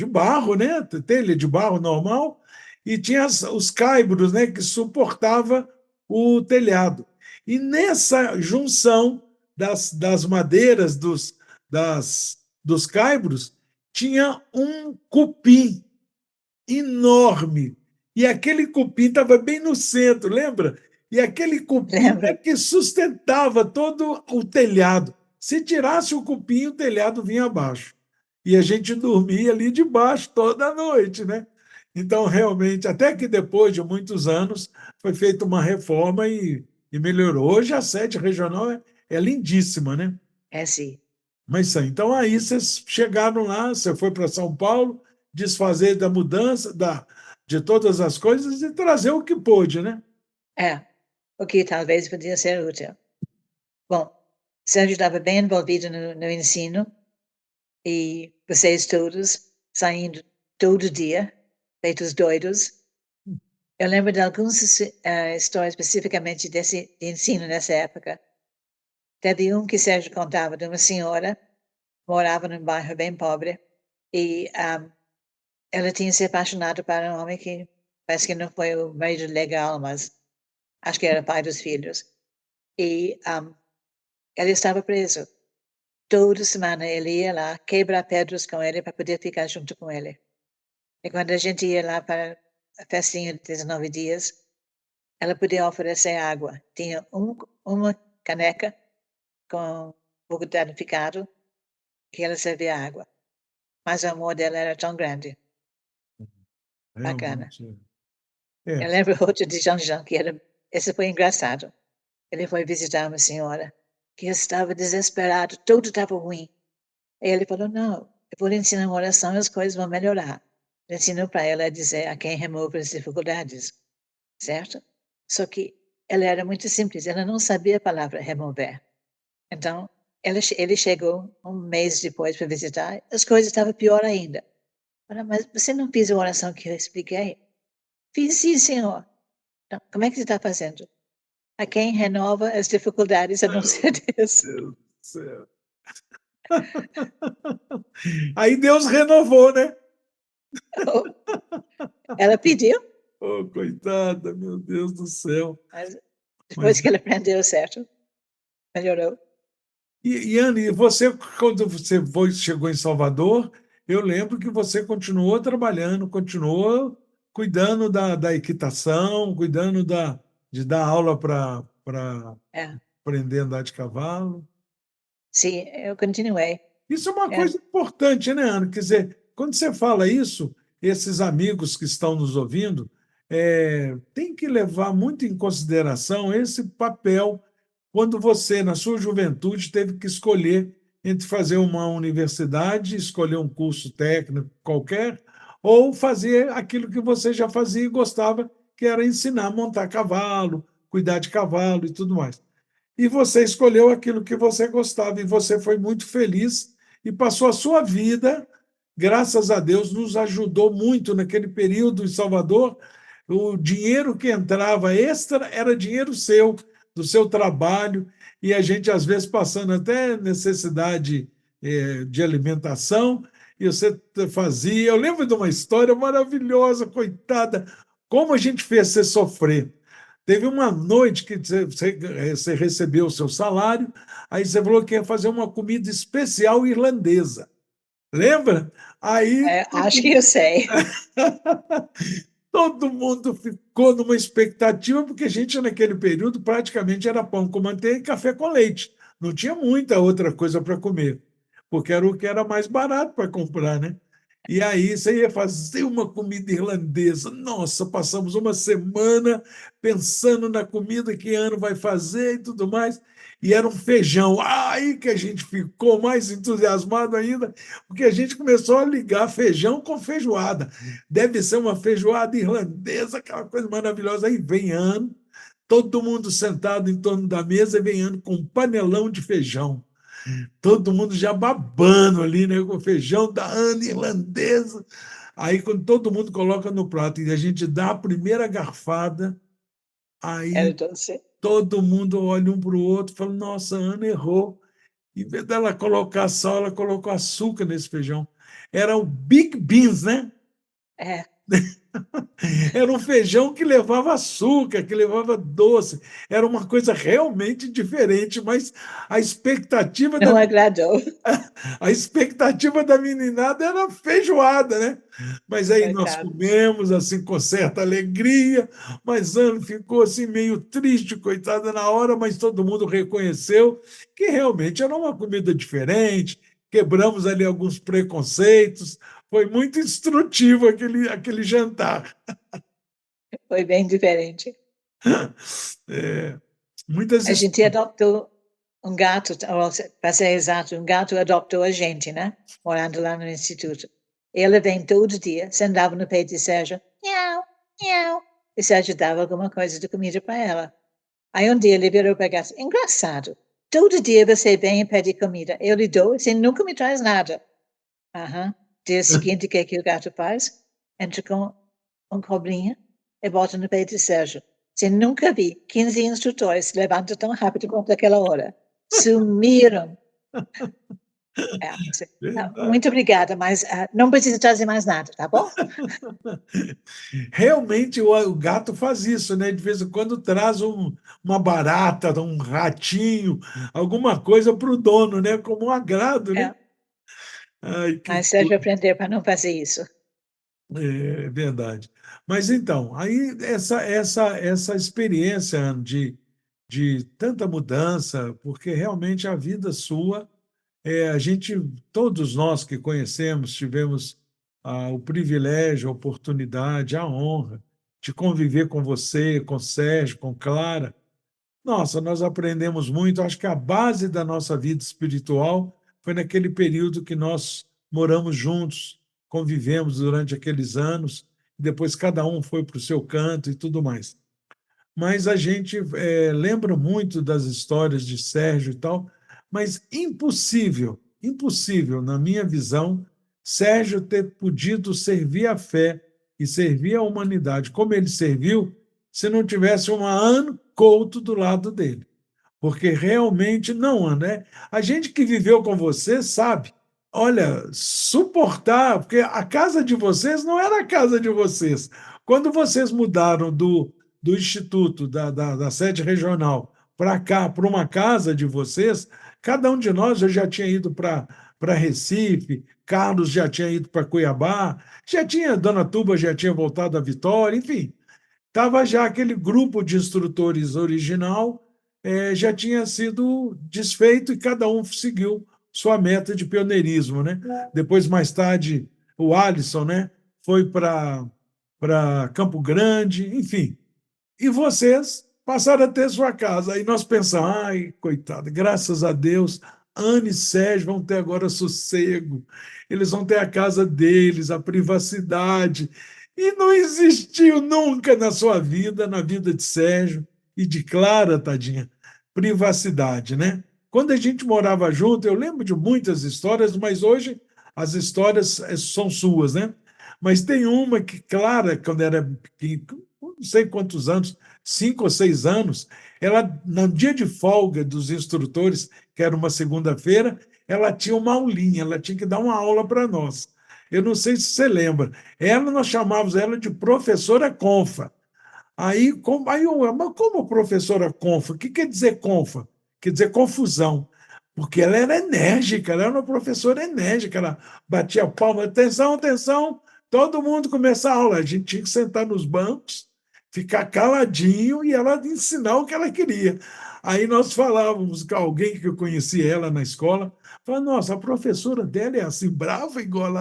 barro, né? Telha de barro normal, e tinha os caibros, né? Que suportava o telhado. E nessa junção das madeiras dos caibros tinha um cupim enorme. E aquele cupim estava bem no centro, lembra? E aquele cupim é que sustentava todo o telhado. Se tirasse o cupim, o telhado vinha abaixo. E a gente dormia ali debaixo toda noite, né? Então, realmente, até que depois de muitos anos, foi feita uma reforma e melhorou. Hoje a sede regional é lindíssima, né? É sim. Mas então aí vocês chegaram lá, você foi para São Paulo, desfazer da mudança, de todas as coisas e trazer o que pôde, né? O que talvez podia ser útil. Bom, Sérgio estava bem envolvido no ensino e vocês todos saindo todo dia, feitos doidos. Eu lembro de algumas histórias especificamente de ensino nessa época. Teve um que Sérgio contava de uma senhora, morava num bairro bem pobre, e ela tinha se apaixonado por um homem que parece que não foi o marido legal, mas acho que era pai dos filhos. E ele estava preso. Toda semana ele ia lá quebrar pedras com ele para poder ficar junto com ele. E quando a gente ia lá para a festinha de 19 dias, ela podia oferecer água. Tinha uma caneca com um pouco danificado que ela servia água. Mas o amor dela era tão grande. Bacana. Realmente. Eu lembro outro de Jean, esse foi engraçado. Ele foi visitar uma senhora que estava desesperado, tudo estava ruim. E ele falou, não, eu vou lhe ensinar uma oração e as coisas vão melhorar. Ele ensinou para ela a dizer a quem remove as dificuldades, certo? Só que ela era muito simples, ela não sabia a palavra remover. Então, ele chegou um mês depois para visitar, as coisas estavam pior ainda. Falei, mas você não fez a oração que eu expliquei? Fiz sim, senhor. Então, como é que você está fazendo? A quem renova as dificuldades, a não ser Deus. Meu Deus do céu. Aí Deus renovou, né? Ela pediu. Oh, coitada, meu Deus do céu. Mas depois que ela aprendeu certo, melhorou. E Anne, você, quando você chegou em Salvador, eu lembro que você continuou trabalhando, continuou cuidando da equitação, cuidando de dar aula para aprender a andar de cavalo. Sim, eu continuei. Isso é uma coisa importante, né, Ana? Quer dizer, quando você fala isso, esses amigos que estão nos ouvindo têm que levar muito em consideração esse papel quando você, na sua juventude, teve que escolher entre fazer uma universidade, escolher um curso técnico qualquer, ou fazer aquilo que você já fazia e gostava, que era ensinar a montar cavalo, cuidar de cavalo e tudo mais. E você escolheu aquilo que você gostava, e você foi muito feliz e passou a sua vida, graças a Deus, nos ajudou muito naquele período em Salvador. O dinheiro que entrava extra era dinheiro seu, do seu trabalho, e a gente, às vezes, passando até necessidade de alimentação, e você fazia. Eu lembro de uma história maravilhosa, coitada, como a gente fez você sofrer. Teve uma noite que você recebeu o seu salário, aí você falou que ia fazer uma comida especial irlandesa. Lembra? Aí Acho que eu sei. todo mundo ficou numa expectativa, porque a gente, naquele período, praticamente era pão com manteiga e café com leite. Não tinha muita outra coisa para comer, porque era o que era mais barato para comprar, né? E aí você ia fazer uma comida irlandesa. Nossa, passamos uma semana pensando na comida que ano vai fazer e tudo mais. E era um feijão. Aí que a gente ficou mais entusiasmado ainda, porque a gente começou a ligar feijão com feijoada. Deve ser uma feijoada irlandesa, aquela coisa maravilhosa. Aí vem ano, todo mundo sentado em torno da mesa e vem ano com um panelão de feijão. Todo mundo já babando ali, né, com o feijão da Ana irlandesa. Aí, quando todo mundo coloca no prato e a gente dá a primeira garfada, Era aí doce. todo mundo olha um para o outro e fala: Nossa, a Ana errou. Em vez dela colocar sal, ela colocou açúcar nesse feijão. Era o Big Beans, né? É, Era um feijão que levava açúcar, que levava doce. Era uma coisa realmente diferente, mas a expectativa da não agradou. A expectativa da meninada era feijoada, né? Mas aí nós Coitados. comemos assim com certa alegria, mas Ana ficou assim meio triste, coitada na hora, mas todo mundo reconheceu que realmente era uma comida diferente, quebramos ali alguns preconceitos, foi muito instrutivo aquele jantar. Foi bem diferente. É, muitas A gente histórias. adoptou um gato, para ser exato, um gato adoptou a gente, né? Morando lá no instituto. Ele vem todo dia, sentava no peito de Sérgio, miau, miau, e Sérgio dava alguma coisa de comida para ela. Aí um dia ele virou para gato, engraçado, todo dia você vem e pede comida, eu lhe dou, você nunca me traz nada. Aham. Dia seguinte, o que é que o gato faz? Entra com um cobrinha e bota no peito de Sérgio. Você nunca vi 15 instrutores se levantam tão rápido quanto aquela hora. Sumiram. É, muito obrigada, mas não precisa trazer mais nada, tá bom? Realmente o gato faz isso, né? De vez em quando traz uma barata, um ratinho, alguma coisa para o dono, né? Como um agrado, né? É, Ai, que mas Sérgio aprender para não fazer isso. é verdade. Mas então, aí essa experiência Ana, de tanta mudança, porque realmente a vida sua, a gente, todos nós que conhecemos, tivemos o privilégio, a oportunidade, a honra de conviver com você, com Sérgio, com Clara. Nossa, nós aprendemos muito. Acho que a base da nossa vida espiritual foi naquele período que nós moramos juntos, convivemos durante aqueles anos, depois cada um foi para o seu canto e tudo mais. Mas a gente lembra muito das histórias de Sérgio e tal, mas impossível, impossível, na minha visão, Sérgio ter podido servir a fé e servir a humanidade como ele serviu se não tivesse uma Anne Couto do lado dele. Porque realmente não, né? A gente que viveu com você sabe, olha, suportar, porque a casa de vocês não era a casa de vocês. Quando vocês mudaram do Instituto, da sede regional, para cá, para uma casa de vocês, cada um de nós já tinha ido para Recife, Carlos já tinha ido para Cuiabá, já tinha, Dona Tuba já tinha voltado a Vitória, enfim, estava já aquele grupo de instrutores original, já tinha sido desfeito e cada um seguiu sua meta de pioneirismo, né? Depois, mais tarde, o Alisson, né, foi para Campo Grande, enfim. E vocês passaram a ter sua casa. Aí nós pensamos, ai, coitado, graças a Deus, Ana e Sérgio vão ter agora sossego, eles vão ter a casa deles, a privacidade. E não existiu nunca na sua vida, na vida de Sérgio e de Clara, tadinha, privacidade, né? Quando a gente morava junto, eu lembro de muitas histórias, mas hoje as histórias são suas, né? Mas tem uma que Clara, quando era pequena, não sei quantos anos, 5 ou 6 anos, ela, no dia de folga dos instrutores, que era uma segunda-feira, ela tinha uma aulinha, ela tinha que dar uma aula para nós. Eu não sei se você lembra. Ela, nós chamávamos ela de professora Confa. Aí eu, mas como professora Confa? O que quer dizer Confa? Quer dizer confusão. Porque ela era enérgica, ela era uma professora enérgica, ela batia a palma, atenção, atenção, todo mundo começa a aula. A gente tinha que sentar nos bancos, ficar caladinho e ela ensinar o que ela queria. Aí nós falávamos com alguém que eu conhecia ela na escola, falava, nossa, a professora dela é assim, brava igual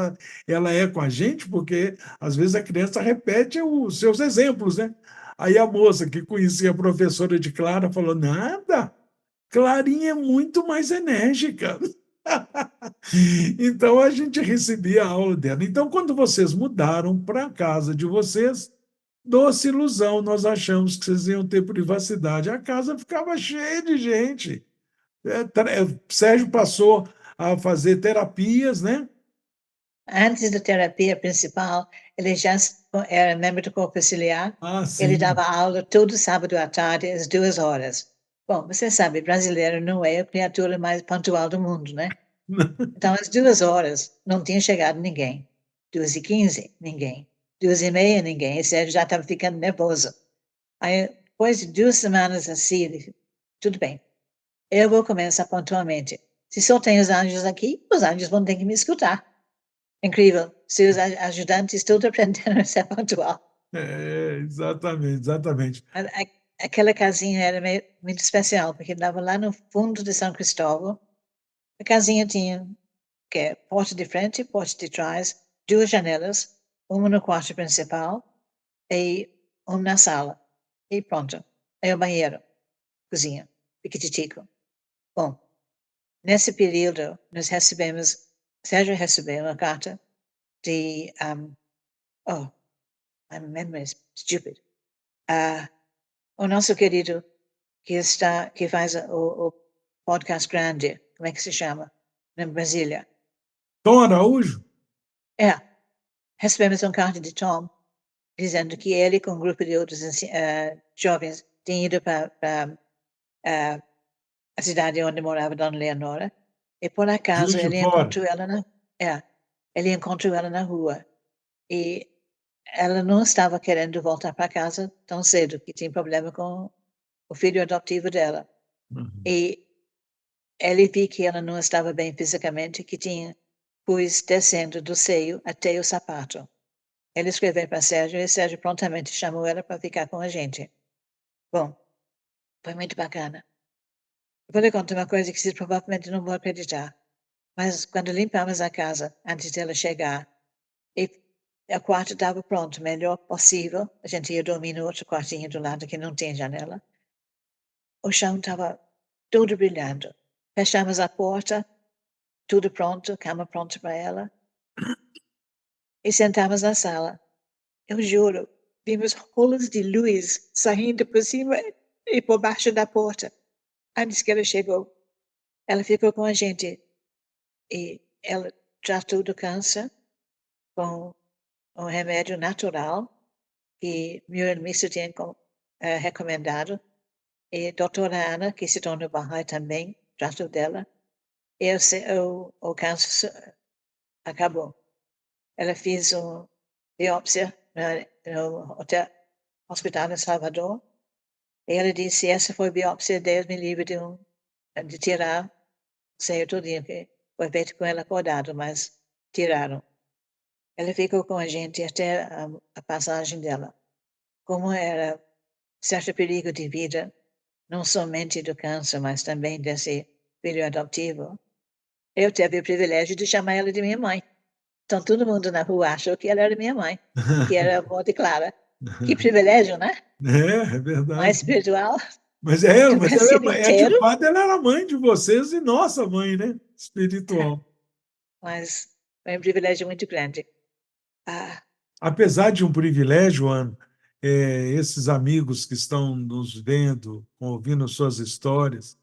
ela é com a gente, porque às vezes a criança repete os seus exemplos, né? Aí a moça que conhecia a professora de Clara falou, nada, Clarinha é muito mais enérgica. Então a gente recebia a aula dela. Então, quando vocês mudaram para a casa de vocês, doce ilusão, nós achamos que vocês iam ter privacidade. A casa ficava cheia de gente. Sérgio passou a fazer terapias, né? Antes da terapia principal, ele já era membro do corpo auxiliar. Ah, Ele sim. dava aula todo sábado à tarde, às 2 horas. Bom, você sabe, brasileiro não é a criatura mais pontual do mundo, né? Então, às 2 horas, não tinha chegado ninguém. 2h15, ninguém. 2h30, ninguém. E Sérgio já estava ficando nervoso. Aí, depois de 2 semanas assim, ele disse, tudo bem, eu vou começar pontualmente. Se só tem os anjos aqui, os anjos vão ter que me escutar. Incrível. Se os ajudantes todos aprenderam a ser pontual. Exatamente, exatamente. Aquela casinha era muito especial, porque estava lá no fundo de São Cristóvão. A casinha tinha porta de frente, porta de trás, 2 janelas, uma no quarto principal e uma na sala. E pronto. É o banheiro, cozinha, piquititico. Bom, nesse período, Sérgio recebeu uma carta de, my memory is stupid. O nosso querido que faz o podcast grande, como é que se chama? Na Brasília. Tom Araújo? Recebemos uma carta de Tom dizendo que ele, com um grupo de outros jovens, tinha ido para a cidade onde morava Dona Leonora, e por acaso Juiz de ele Fora. encontrou ela na rua. E ela não estava querendo voltar para casa tão cedo, que tinha problema com o filho adotivo dela. Uhum. E ele viu que ela não estava bem fisicamente, que tinha pus descendo do seio até o sapato. Ele escreveu para Sérgio e Sérgio prontamente chamou ela para ficar com a gente. Bom, foi muito bacana. Vou lhe contar uma coisa que você provavelmente não vai acreditar. Mas quando limpamos a casa, antes dela chegar, e o quarto estava pronto, o melhor possível, a gente ia dormir no outro quartinho do lado que não tem janela. O chão estava todo brilhando. Fechamos a porta, tudo pronto, cama pronta para ela. E sentamos na sala. Eu juro, vimos rolos de luz saindo por cima e por baixo da porta. Antes que ela chegou, ela ficou com a gente e ela tratou do câncer com um remédio natural que meu ministro tinha recomendado. E a doutora Ana, que se tornou Bahá'í também, tratou dela. E o câncer acabou. Ela fez uma biópsia no hospital em Salvador. E ela disse, essa foi a biópsia, Deus me livre de tirar o seio todinho, que foi feito com ela acordado, mas tiraram. Ela ficou com a gente até a passagem dela. Como era certo perigo de vida, não somente do câncer, mas também desse filho adotivo, eu tive o privilégio de chamar ela de minha mãe. Então todo mundo na rua achou que ela era minha mãe, que era a avó de Clara. Que privilégio, né? É Mais verdade. espiritual Mas do mas Brasil de inteiro. fato ela era mãe de vocês e nossa mãe, né? Espiritual. Mas foi um privilégio muito grande. Apesar de um privilégio, Ana, esses amigos que estão nos vendo, ouvindo suas histórias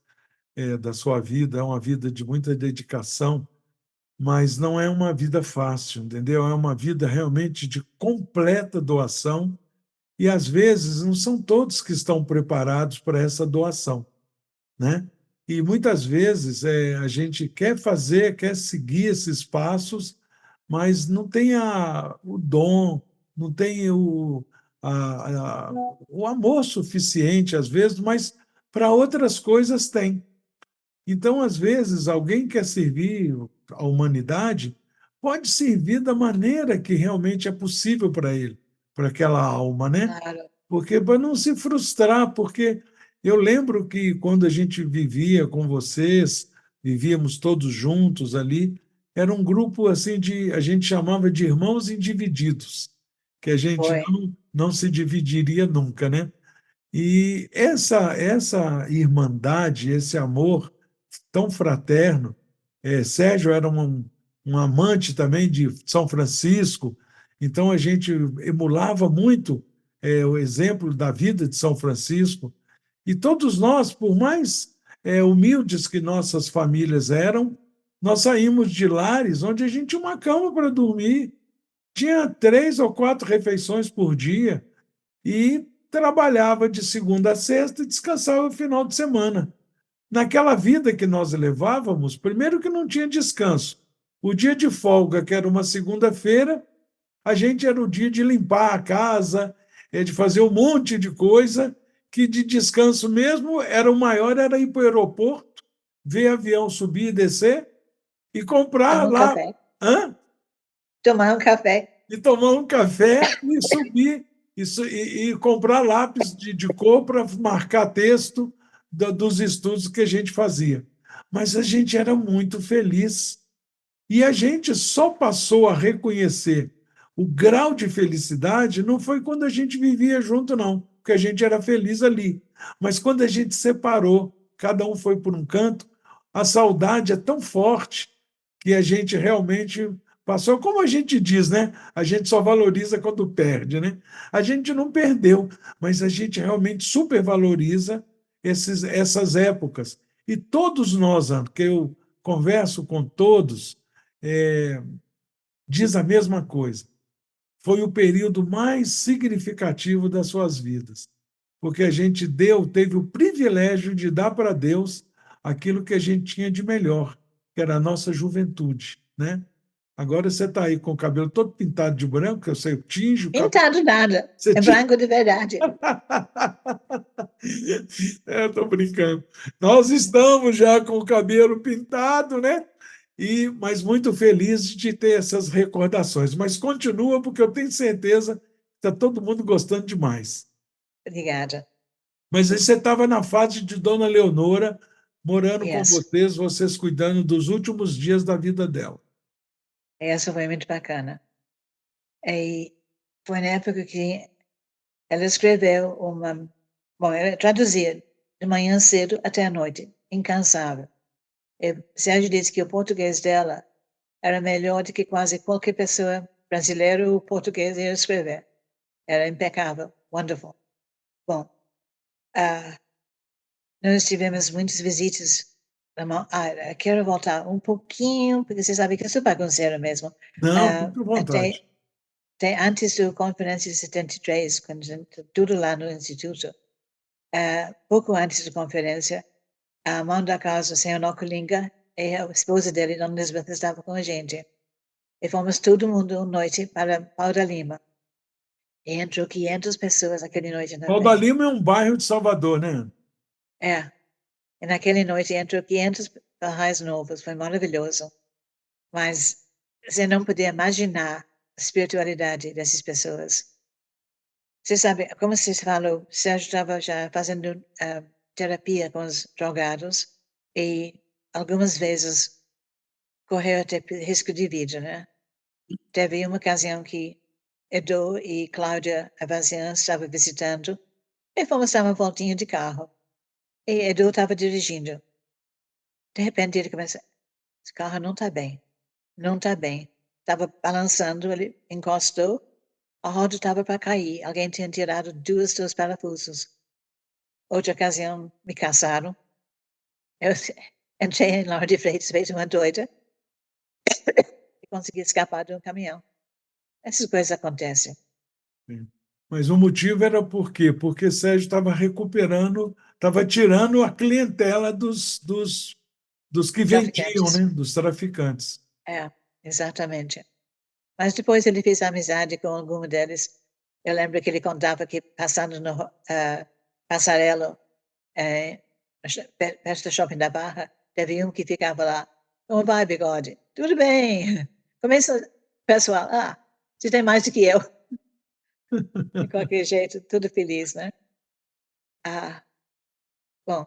da sua vida, é uma vida de muita dedicação, mas não é uma vida fácil, entendeu? É uma vida realmente de completa doação e, às vezes, não são todos que estão preparados para essa doação, né? E, muitas vezes, a gente quer fazer, quer seguir esses passos, mas não tem o dom, não tem o amor suficiente, às vezes, mas para outras coisas tem. Então, às vezes, alguém quer servir a humanidade, pode servir da maneira que realmente é possível para ele, para aquela alma, né? Claro. porque para não se frustrar, porque eu lembro que quando a gente vivia com vocês, vivíamos todos juntos ali, era um grupo assim de, a gente chamava de irmãos individidos, que a gente Foi. não se dividiria nunca, né? E essa irmandade, esse amor tão fraterno, Sérgio era um amante também de São Francisco, então a gente emulava muito o exemplo da vida de São Francisco, e todos nós, por mais humildes que nossas famílias eram, nós saímos de lares onde a gente tinha uma cama para dormir, tinha 3 ou 4 refeições por dia, e trabalhava de segunda a sexta e descansava no final de semana. Naquela vida que nós levávamos, primeiro que não tinha descanso. O dia de folga, que era uma segunda-feira, a gente era o dia de limpar a casa, de fazer um monte de coisa, que de descanso mesmo era o maior, era ir para o aeroporto, ver avião subir e descer e comprar Tomar um lá. café. Hã? Tomar um café. E tomar um café e subir e comprar lápis de cor para marcar texto dos estudos que a gente fazia. Mas a gente era muito feliz. E a gente só passou a reconhecer o grau de felicidade não foi quando a gente vivia junto, não, porque a gente era feliz ali. Mas quando a gente separou, cada um foi por um canto, a saudade é tão forte que a gente realmente passou, como a gente diz, né? A gente só valoriza quando perde, né? A gente não perdeu, mas a gente realmente supervaloriza essas épocas. E todos nós, que eu converso com todos, diz a mesma coisa. Foi o período mais significativo das suas vidas, porque a gente teve o privilégio de dar para Deus aquilo que a gente tinha de melhor, que era a nossa juventude, né? Agora você está aí com o cabelo todo pintado de branco, eu sei, eu tinjo o cabelo. Pintado nada. Você É branco de verdade. Estou brincando. Nós estamos já com o cabelo pintado, né? Mas muito felizes de ter essas recordações. Mas continua, porque eu tenho certeza que está todo mundo gostando demais. Obrigada. Mas aí você estava na fase de Dona Leonora, morando com Yes. vocês cuidando dos últimos dias da vida dela. Essa foi muito bacana. E foi na época que ela escreveu uma. Bom, ela traduzia de manhã cedo até à noite, incansável. E Sérgio disse que o português dela era melhor do que quase qualquer pessoa brasileira ou português ia escrever. Era impecável, wonderful. Bom, nós tivemos muitas visitas. Quero voltar um pouquinho, porque você sabe que eu sou bagunceira mesmo. Não, fique à Até, vontade. até antes da Conferência de 73, quando a gente, tudo lá no Instituto, pouco antes da conferência, a mão da casa, o senhor Nocolinga, e a esposa dele, Dona Elizabeth, estava com a gente. E fomos todo mundo uma noite para Pau da Lima. E entrou 500 pessoas naquela noite Pau da também. Lima é um bairro de Salvador, né? É. E naquela noite entrou 500 barrais novos. Foi maravilhoso. Mas você não podia imaginar a espiritualidade dessas pessoas. Você sabe, como você falou, Sérgio estava já fazendo terapia com os drogados e algumas vezes correu até risco de vida, né? Teve uma ocasião que Edu e Cláudia Avazian estavam visitando e fomos dar uma voltinha de carro. E Edu estava dirigindo. De repente ele começa, esse carro não está bem, não está bem. Estava balançando, ele encostou, a roda estava para cair. Alguém tinha tirado dos parafusos. Outra ocasião, me caçaram. Eu entrei em Laura de Freitas, feito uma doida, e consegui escapar de um caminhão. Essas coisas acontecem. Mas o motivo era por quê? Porque Sérgio estava recuperando, estava tirando a clientela dos que vendiam, Traficantes. né? Dos traficantes. É, exatamente. Mas depois ele fez amizade com algum deles. Eu lembro que ele contava que passando no passarelo, perto do Shopping da Barra, teve um que ficava lá. Como vai, bigode? Tudo bem. Começa, pessoal, você tem mais do que eu. De qualquer jeito, tudo feliz, né? Ah, bom,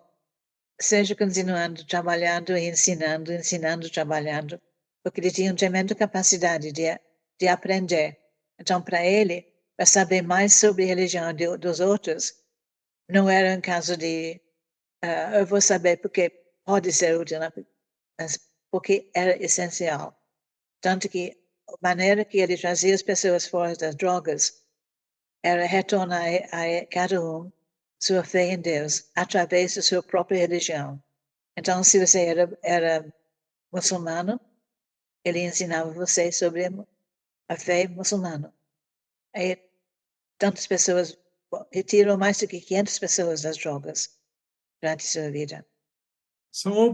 Sérgio continuando, trabalhando e ensinando, ensinando, trabalhando, porque ele tinha uma tremenda capacidade de aprender. Então, para ele, para saber mais sobre a religião dos outros, não era um caso de eu vou saber porque pode ser útil, né? Mas porque era essencial. Tanto que a maneira que ele trazia as pessoas fora das drogas era retornar a cada sua fé em Deus através da sua própria religião. Então, se você era muçulmano, ele ensinava você sobre a fé muçulmana. Aí, tantas pessoas, retirou mais do que 500 pessoas das drogas durante sua vida.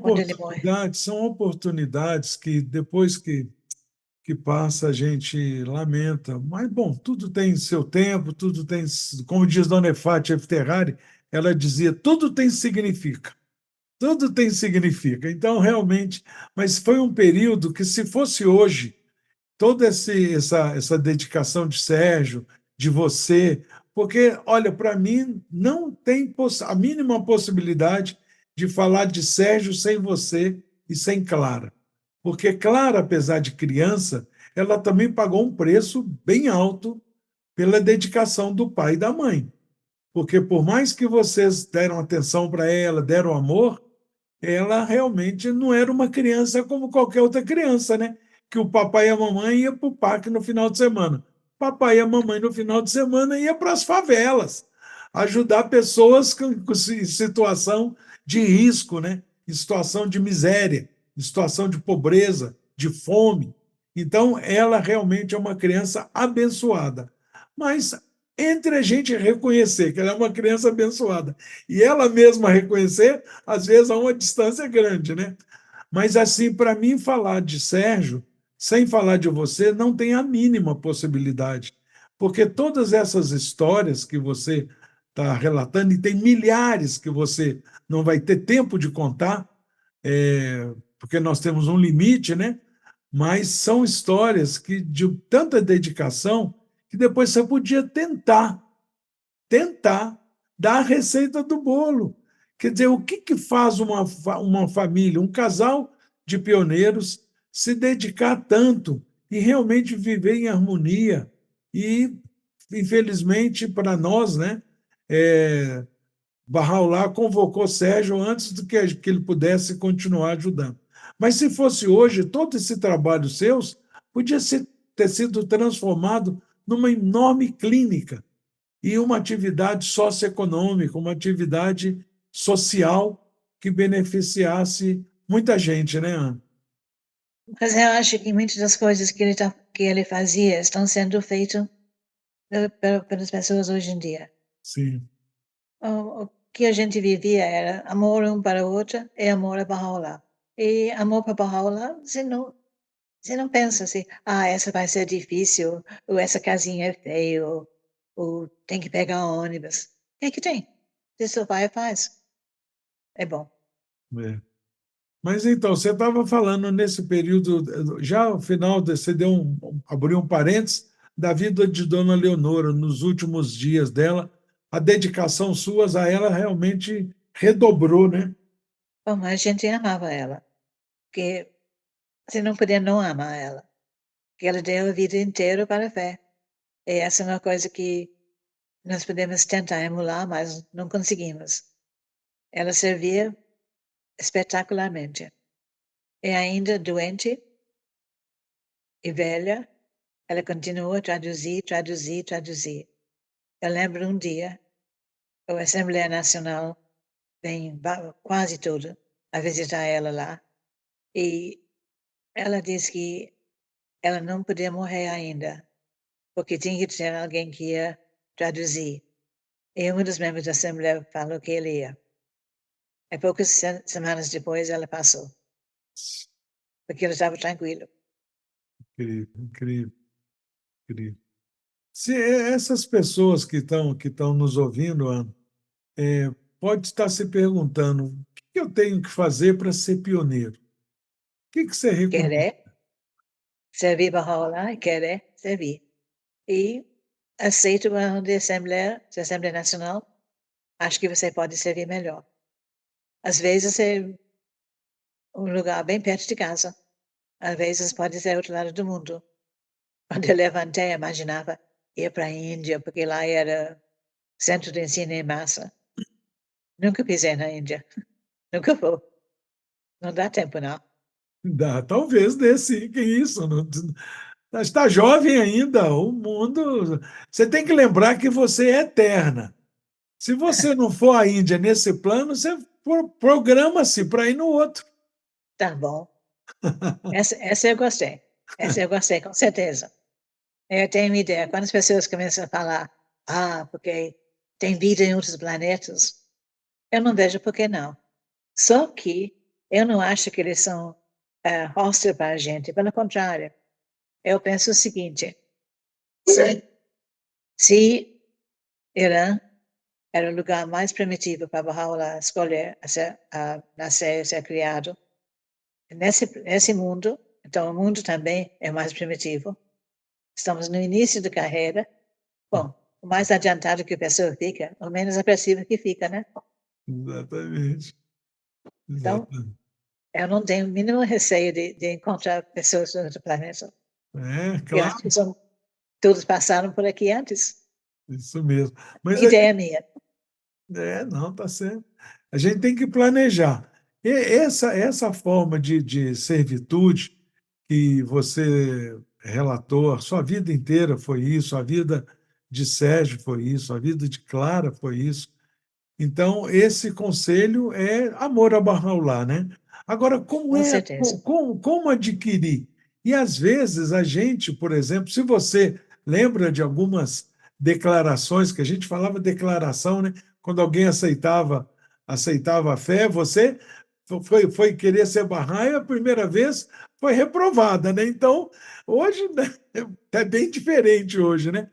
Quando ele morreu. São oportunidades que depois que passa a gente lamenta. Mas, bom, tudo tem seu tempo, tudo tem, como diz Dona Efátia Ferrari, ela dizia, tudo tem significa. Tudo tem significa. Então, realmente, mas foi um período que, se fosse hoje, toda essa dedicação de Sérgio, de você, porque, olha, para mim, não tem a mínima possibilidade de falar de Sérgio sem você e sem Clara. Porque Clara, apesar de criança, ela também pagou um preço bem alto pela dedicação do pai e da mãe. Porque, por mais que vocês deram atenção para ela, deram amor, ela realmente não era uma criança como qualquer outra criança, né? Que o papai e a mamãe iam para o parque no final de semana. O papai e a mamãe no final de semana iam para as favelas, ajudar pessoas com situação de risco, né? Em situação de miséria, em situação de pobreza, de fome. Então, ela realmente é uma criança abençoada. Mas entre a gente reconhecer que ela é uma criança abençoada e ela mesma reconhecer, às vezes há uma distância grande, né? Mas, assim, para mim, falar de Sérgio, sem falar de você, não tem a mínima possibilidade. Porque todas essas histórias que você está relatando, e tem milhares que você não vai ter tempo de contar, porque nós temos um limite, né? Mas são histórias que de tanta dedicação que depois você podia tentar dar a receita do bolo. Quer dizer, o que faz uma família, um casal de pioneiros se dedicar tanto e realmente viver em harmonia? E, infelizmente, para nós, né, Barraulá convocou Sérgio antes do que ele pudesse continuar ajudando. Mas, se fosse hoje, todo esse trabalho seus podia ter sido transformado numa enorme clínica e uma atividade socioeconômica, uma atividade social que beneficiasse muita gente, né, Ana? Mas eu acho que muitas das coisas que ele fazia estão sendo feitas pelas pessoas hoje em dia. Sim. O que a gente vivia era amor um para o outro e amor a Baha'u'lláh. E amor para Baha'u'lláh, você não pensa assim, essa vai ser difícil, ou essa casinha é feia, ou tem que pegar ônibus. O que tem? Você só vai e faz. É bom. É. Mas então, você estava falando nesse período, já ao final, você abriu um parênteses da vida de Dona Leonora, nos últimos dias dela, a dedicação suas a ela realmente redobrou, né? Bom, mas a gente amava ela, porque você não podia não amar ela, porque ela deu a vida inteira para a fé. E essa é uma coisa que nós podemos tentar emular, mas não conseguimos. Ela servia espetacularmente. E ainda doente e velha, ela continua a traduzir, traduzir, traduzir. Eu lembro um dia, a Assembleia Nacional vem quase toda a visitar ela lá, e ela disse que ela não podia morrer ainda, porque tinha que ter alguém que ia traduzir. E um dos membros da Assembleia falou que ele ia. E poucas semanas depois ela passou, porque ele estava tranquilo. Incrível, incrível, incrível. Se essas pessoas que estão nos ouvindo, Ana, pode estar se perguntando o que eu tenho que fazer para ser pioneiro? O que você recomenda? Querer servir Baha'u'lláh e querer servir. E aceita uma de Assembleia Nacional, acho que você pode servir melhor. Às vezes é um lugar bem perto de casa. Às vezes pode ser outro lado do mundo. Quando eu levantei, imaginava ir para a Índia, porque lá era centro de ensino em massa. Nunca pisei na Índia. Nunca vou. Não dá tempo, não. Dá, talvez dê sim, que isso. Está jovem ainda, o mundo. Você tem que lembrar que você é eterna. Se você não for à Índia nesse plano, você programa-se para ir no outro. Tá bom. Essa eu gostei. Essa eu gostei, com certeza. Eu tenho uma ideia. Quando as pessoas começam a falar, porque tem vida em outros planetas, eu não vejo por que não. Só que eu não acho que eles são hostil para a gente. Pelo contrário, eu penso o seguinte: se Irã era o lugar mais primitivo para Baha'u'lláh escolher nascer, ser criado, nesse mundo, então o mundo também é mais primitivo. Estamos no início da carreira. Bom, o mais adiantado que a pessoa fica, o menos agressiva que fica, né? Exatamente. Então, Exatamente. eu não tenho o mínimo receio de encontrar pessoas do outro planeta. É, Eu acho claro, que todos passaram por aqui antes. isso mesmo. Mas Ideia minha. não, está certo. A gente tem que planejar. E essa forma de servitude que você relatou, a sua vida inteira foi isso, a vida de Sérgio foi isso, a vida de Clara foi isso. Então, esse conselho é amor a Bahá'u'lláh, né? Agora, Com certeza. como adquirir? E, às vezes, a gente, por exemplo, se você lembra de algumas declarações, que a gente falava declaração, né? Quando alguém aceitava a fé, você foi querer ser Bahá'í, a primeira vez foi reprovada, né? Então, hoje, né, é bem diferente hoje, né?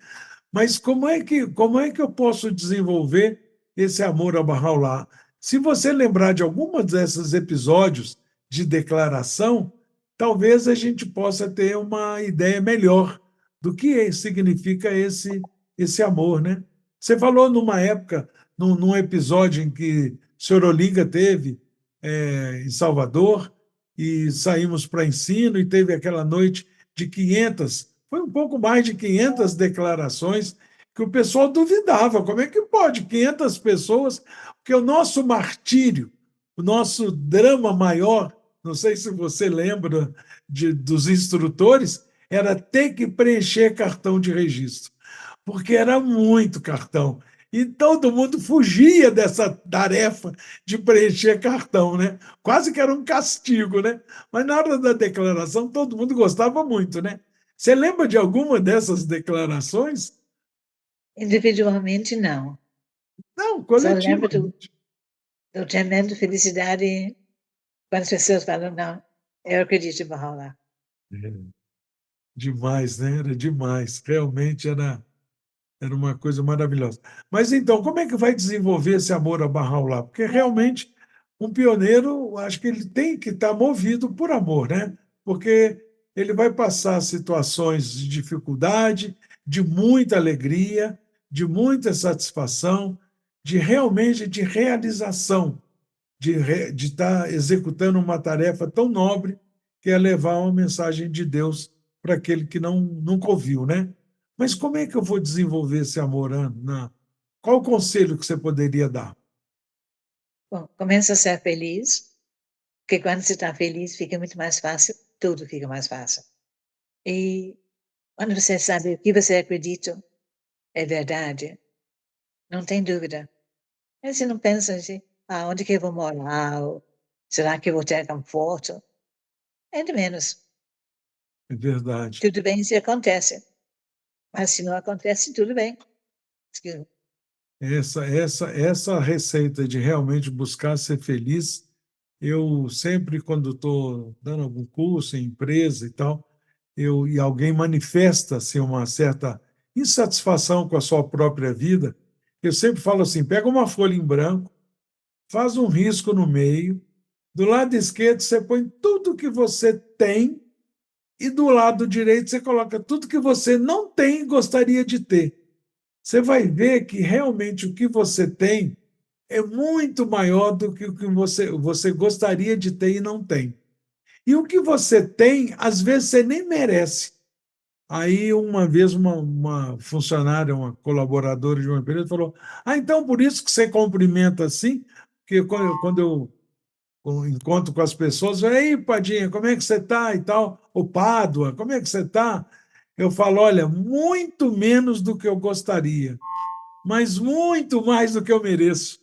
Mas como é que eu posso desenvolver esse amor ao Bahá'u'lláh? Se você lembrar de alguns desses episódios de declaração, talvez a gente possa ter uma ideia melhor do que significa esse amor, né? Você falou numa época, num episódio em que o senhor Olinga teve em Salvador e saímos para ensino e teve aquela noite de 500, foi um pouco mais de 500 declarações que o pessoal duvidava. Como é que pode 500 pessoas? Porque o nosso martírio, o nosso drama maior, não sei se você lembra dos instrutores, era ter que preencher cartão de registro, porque era muito cartão. E todo mundo fugia dessa tarefa de preencher cartão, né? Quase que era um castigo, né? Mas na hora da declaração, todo mundo gostava muito, né? Você lembra de alguma dessas declarações? Individualmente, não. Não, Só lembro coletivamente. do tremendo felicidade quando as pessoas falam, não, eu acredito em Baha'u'lláh. É, demais, né? Era demais. Realmente era uma coisa maravilhosa. Mas então, como é que vai desenvolver esse amor a Bahá'u'lláh? Porque realmente um pioneiro, acho que ele tem que estar movido por amor, né? Porque ele vai passar situações de dificuldade, de muita alegria, de muita satisfação, de realmente de realização, de estar executando uma tarefa tão nobre que é levar uma mensagem de Deus para aquele que nunca ouviu, né? Mas como é que eu vou desenvolver esse amor, Ana? Qual o conselho que você poderia dar? Bom, começa a ser feliz, porque quando você está feliz fica muito mais fácil, tudo fica mais fácil. E quando você sabe o que você acredita é verdade, não tem dúvida. Aí você não pensa assim, onde que eu vou morar? Ou, será que eu vou ter conforto? É de menos. É verdade. Tudo bem se acontece. Mas se não acontece, tudo bem. Essa receita de realmente buscar ser feliz, eu sempre, quando estou dando algum curso em empresa e tal, e alguém manifesta assim, uma certa insatisfação com a sua própria vida, eu sempre falo assim: pega uma folha em branco, faz um risco no meio, do lado esquerdo você põe tudo que você tem e do lado direito você coloca tudo que você não tem e gostaria de ter. você vai ver que realmente o que você tem é muito maior do que o que você gostaria de ter e não tem. E o que você tem, às vezes, você nem merece. Aí, uma vez, uma funcionária, uma colaboradora de uma empresa, falou: Ah, então por isso que você cumprimenta assim? Porque quando eu encontro com as pessoas, aí, Padinha, como é que você está e tal? O Pádua, como é que você está? Eu falo: olha, muito menos do que eu gostaria, mas muito mais do que eu mereço.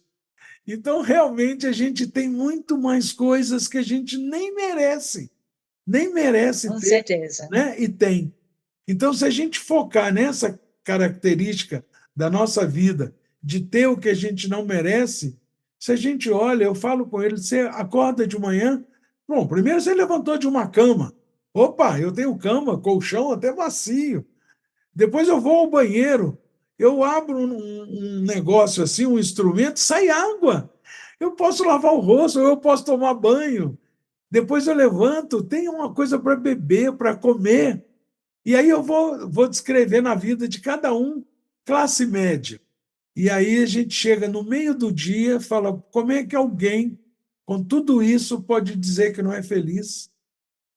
Então, realmente, a gente tem muito mais coisas que a gente nem merece Com ter, certeza. né? E tem. Então, se a gente focar nessa característica da nossa vida, de ter o que a gente não merece, se a gente olha, eu falo com ele, você acorda de manhã, bom, primeiro você levantou de uma cama. Opa, eu tenho cama, colchão até macio. Depois eu vou ao banheiro, eu abro um negócio assim, um instrumento, sai água. Eu posso lavar o rosto, eu posso tomar banho. Depois eu levanto, tem uma coisa para beber, para comer. E aí eu vou descrever na vida de cada um classe média. E aí a gente chega no meio do dia e fala: como é que alguém com tudo isso pode dizer que não é feliz?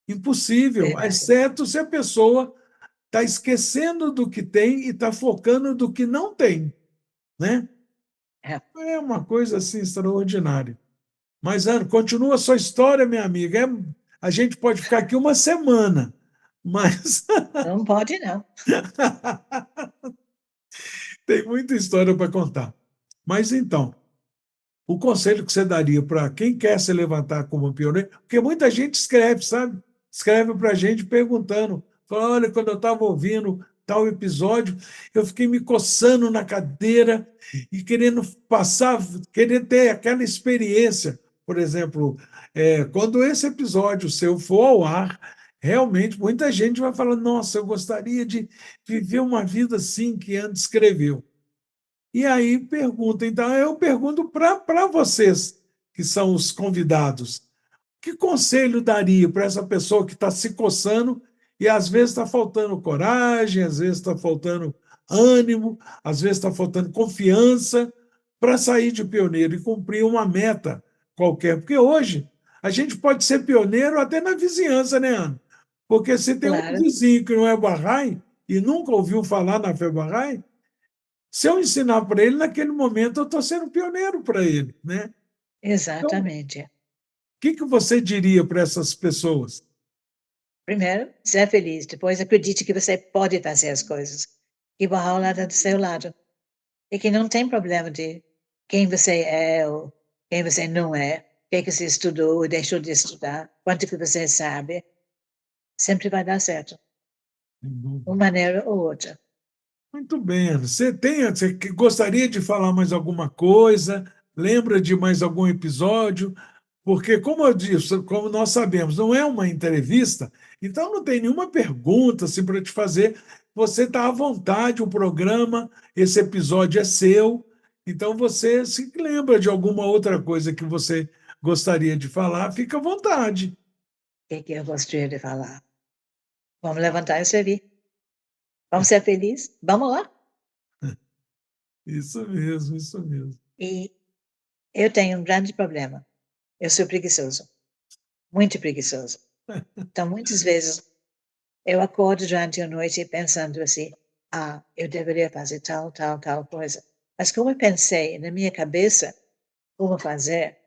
Impossível, Verdade. exceto se a pessoa está esquecendo do que tem e está focando do que não tem, né? É. É uma coisa assim extraordinária. Mas, Ana, continua a sua história, minha amiga. A gente pode ficar aqui uma semana, mas Não pode, não. tem muita história para contar. Mas então, o conselho que você daria para quem quer se levantar como pioneiro, porque muita gente escreve, sabe? Escreve para a gente perguntando, fala: olha, quando eu estava ouvindo tal episódio, eu fiquei me coçando na cadeira e querendo passar, querendo ter aquela experiência. Por exemplo, quando esse episódio seu for ao ar, realmente muita gente vai falar: nossa, eu gostaria de viver uma vida assim que Ana descreveu. E aí pergunta, então eu pergunto para vocês, que são os convidados, que conselho daria para essa pessoa que está se coçando e às vezes está faltando coragem, às vezes está faltando ânimo, às vezes está faltando confiança para sair de pioneiro e cumprir uma meta qualquer? Porque hoje a gente pode ser pioneiro até na vizinhança, né, Ana? Porque se tem um Claro. vizinho que não é Bahá'í e nunca ouviu falar na fé Bahá'í, se eu ensinar para ele, naquele momento eu estou sendo pioneiro para ele, né? Então, o Exatamente. que você diria para essas pessoas? Primeiro, seja feliz. Depois, acredite que você pode fazer as coisas. E Bahá'u'lláh está do seu lado. E que não tem problema de quem você é ou quem você não é, o que você estudou ou deixou de estudar, quanto que você sabe. Sempre vai dar certo, uma maneira ou outra. Muito bem, Ana. Você gostaria de falar mais alguma coisa? Lembra de mais algum episódio? Porque, como eu disse, como nós sabemos, não é uma entrevista, então não tem nenhuma pergunta assim, para te fazer. Você está à vontade, o programa, esse episódio é seu, então você se lembra de alguma outra coisa que você gostaria de falar, fica à vontade. O que eu gostaria de falar? Vamos levantar e servir. Vamos ser felizes? Vamos lá. Isso mesmo, isso mesmo. E eu tenho um grande problema. Eu sou preguiçoso, muito preguiçoso. Então, muitas vezes, eu acordo durante a noite pensando assim: eu deveria fazer tal, tal, tal coisa. Mas como eu pensei na minha cabeça como fazer,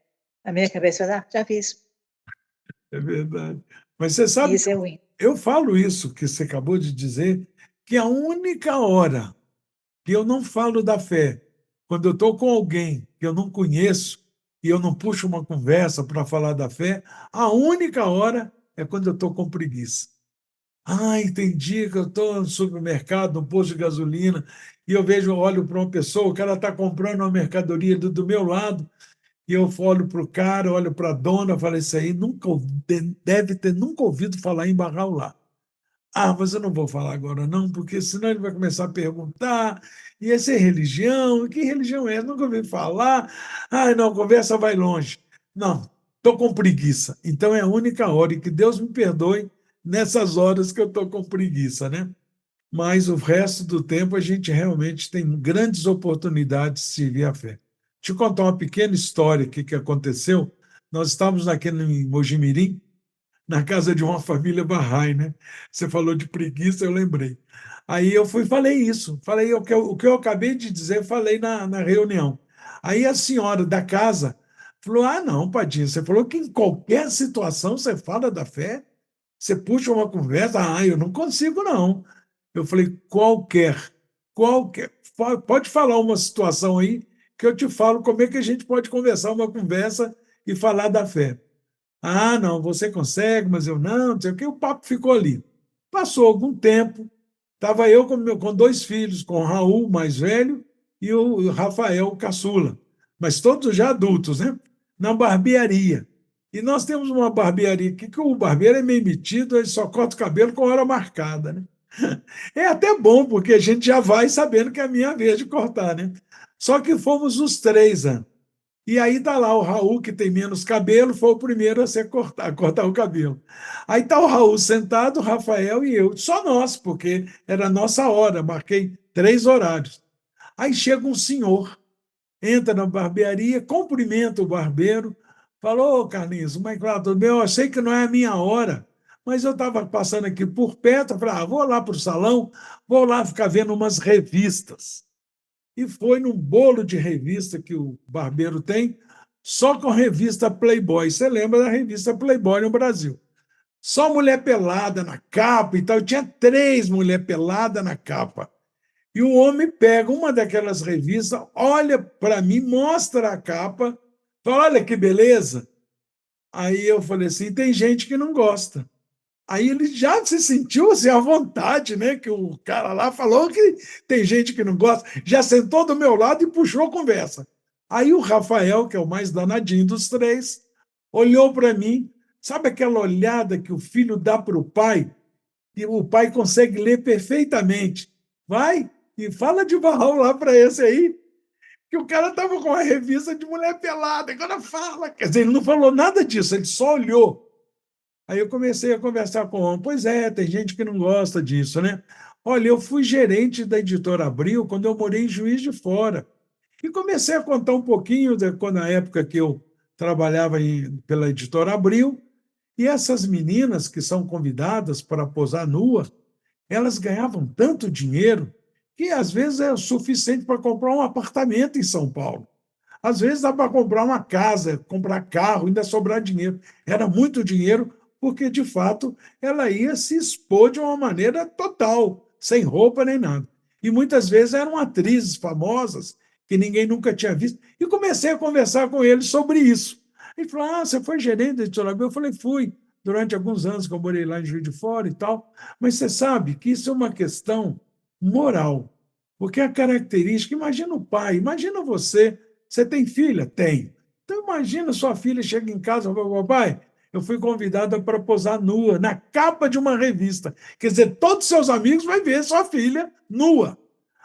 a minha cabeça fala: já fiz. É verdade. Mas você E sabe que isso é ruim. eu falo isso que você acabou de dizer, que a única hora que eu não falo da fé, quando eu estou com alguém que eu não conheço e eu não puxo uma conversa para falar da fé, a única hora é quando eu estou com preguiça. Tem dia que eu estou no supermercado, no posto de gasolina, e eu vejo, olho para uma pessoa, que ela está comprando uma mercadoria do meu lado, e eu olho para o cara, olho para a dona, falo: isso aí deve ter nunca ouvido falar em Barraulá. Mas eu não vou falar agora não, porque senão ele vai começar a perguntar, e essa é religião? Que religião é essa? Nunca ouvi falar. Não, a conversa vai longe. Não, estou com preguiça. Então é a única hora, e que Deus me perdoe nessas horas que eu estou com preguiça, né? mas o resto do tempo a gente realmente tem grandes oportunidades de servir a fé. Deixa eu contar uma pequena história aqui que aconteceu. Nós estávamos naquele em Mojimirim, na casa de uma família Bahá'í, né? Você falou de preguiça, eu lembrei. Aí eu fui falei isso, falei o que eu acabei de dizer, falei na reunião. Aí a senhora da casa falou: Ah, não, Padinho, você falou que em qualquer situação você fala da fé, você puxa uma conversa, eu não consigo, não. Eu falei: qualquer. Pode falar uma situação aí que eu te falo como é que a gente pode conversar uma conversa e falar da fé. Ah, não, você consegue, mas eu não sei o que. O papo ficou ali. Passou algum tempo, estava eu com dois filhos, com o Raul, mais velho, e o Rafael, o caçula, mas todos já adultos, né? Na barbearia. E nós temos uma barbearia aqui que o barbeiro é meio metido, ele só corta o cabelo com hora marcada, né? É até bom, porque a gente já vai sabendo que é a minha vez de cortar, né? Só que fomos os três, né? E aí está lá o Raul, que tem menos cabelo, foi o primeiro a cortar o cabelo. Aí está o Raul sentado, o Rafael e eu, só nós, porque era a nossa hora, marquei 3 horários. Aí chega um senhor, entra na barbearia, cumprimenta o barbeiro, falou: Ô Carlinhos, como é que vai? Tudo bem? Eu sei que não é a minha hora, mas eu estava passando aqui por perto, eu falei: vou lá para o salão, vou lá ficar vendo umas revistas. E foi num bolo de revista que o barbeiro tem, só com a revista Playboy. Você lembra da revista Playboy no Brasil? Só mulher pelada na capa e tal. Tinha 3 mulheres peladas na capa. E o homem pega uma daquelas revistas, olha para mim, mostra a capa, fala: Olha que beleza. Aí eu falei assim: tem gente que não gosta. Aí ele já se sentiu assim, à vontade, né? Que o cara lá falou que tem gente que não gosta, já sentou do meu lado e puxou a conversa. Aí o Rafael, que é o mais danadinho dos três, olhou para mim, sabe aquela olhada que o filho dá para o pai, e o pai consegue ler perfeitamente. Vai e fala de Barral lá para esse aí, que o cara estava com uma revista de mulher pelada, agora fala. Quer dizer, ele não falou nada disso, ele só olhou. Aí eu comecei a conversar com o homem. Pois é, tem gente que não gosta disso, né? Olha, eu fui gerente da Editora Abril quando eu morei em Juiz de Fora. E comecei a contar um pouquinho na época que eu trabalhava pela Editora Abril. E essas meninas que são convidadas para posar nua, elas ganhavam tanto dinheiro que às vezes é o suficiente para comprar um apartamento em São Paulo. Às vezes dá para comprar uma casa, comprar carro, ainda sobrar dinheiro. Era muito dinheiro, porque, de fato, ela ia se expor de uma maneira total, sem roupa nem nada. E muitas vezes eram atrizes famosas, que ninguém nunca tinha visto. E comecei a conversar com ele sobre isso. Ele falou: você foi gerente da Editora Abril? Eu falei: fui, durante alguns anos que eu morei lá em Juiz de Fora e tal. Mas você sabe que isso é uma questão moral, porque a característica, imagina o pai, imagina você tem filha? Tem. Então, imagina sua filha chega em casa e fala: Papai, eu fui convidada para posar nua na capa de uma revista. Quer dizer, todos os seus amigos vão ver sua filha nua.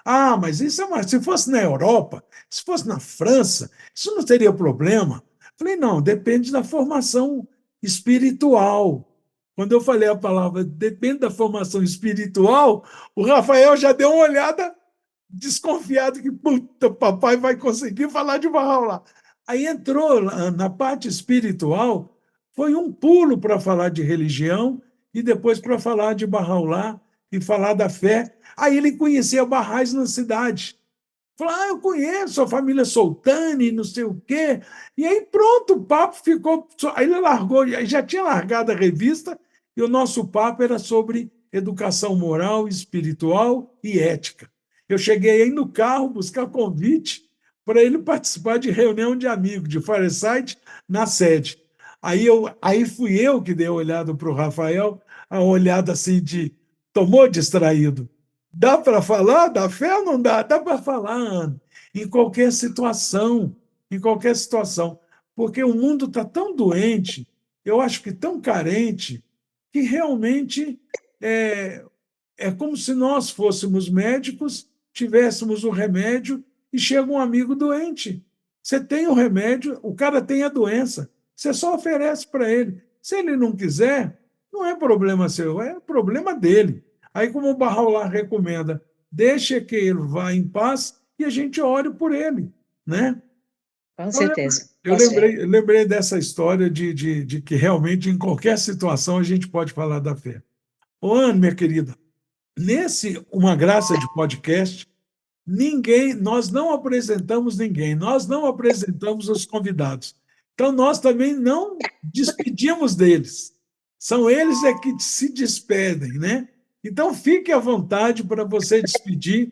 Ah, mas isso se fosse na Europa, se fosse na França, isso não teria problema. Falei: não, depende da formação espiritual. Quando eu falei a palavra depende da formação espiritual, o Rafael já deu uma olhada desconfiado que, puta, papai vai conseguir falar de Valhalla. Aí entrou na parte espiritual, foi um pulo para falar de religião e depois para falar de Bahá'u'lláh e falar da fé. Aí ele conhecia Barrais na cidade. Falou: eu conheço a família Soltani, não sei o quê. E aí pronto, o papo ficou. Aí ele largou, já tinha largado a revista, e o nosso papo era sobre educação moral, espiritual e ética. Eu cheguei aí no carro buscar convite para ele participar de reunião de amigos, de Fireside, na sede. Aí fui eu que dei a olhada para o Rafael, a olhada assim de tomou distraído. Dá para falar da fé ou não dá? Dá para falar, Ana, em qualquer situação, em qualquer situação. Porque o mundo está tão doente, eu acho que tão carente, que realmente é, é como se nós fôssemos médicos, tivéssemos o remédio e chega um amigo doente. Você tem o remédio, o cara tem a doença, você só oferece para ele. Se ele não quiser, não é problema seu, é problema dele. Aí, como o Bahá'u'lláh recomenda, deixe que ele vá em paz e a gente ore por ele, né? Com certeza. Eu Isso é. lembrei dessa história de que realmente em qualquer situação a gente pode falar da fé. Ô, Ana, minha querida, nesse Uma Graça de Podcast, nós não apresentamos ninguém, nós não apresentamos os convidados. Então, nós também não despedimos deles. São eles é que se despedem, né? Então, fique à vontade para você despedir.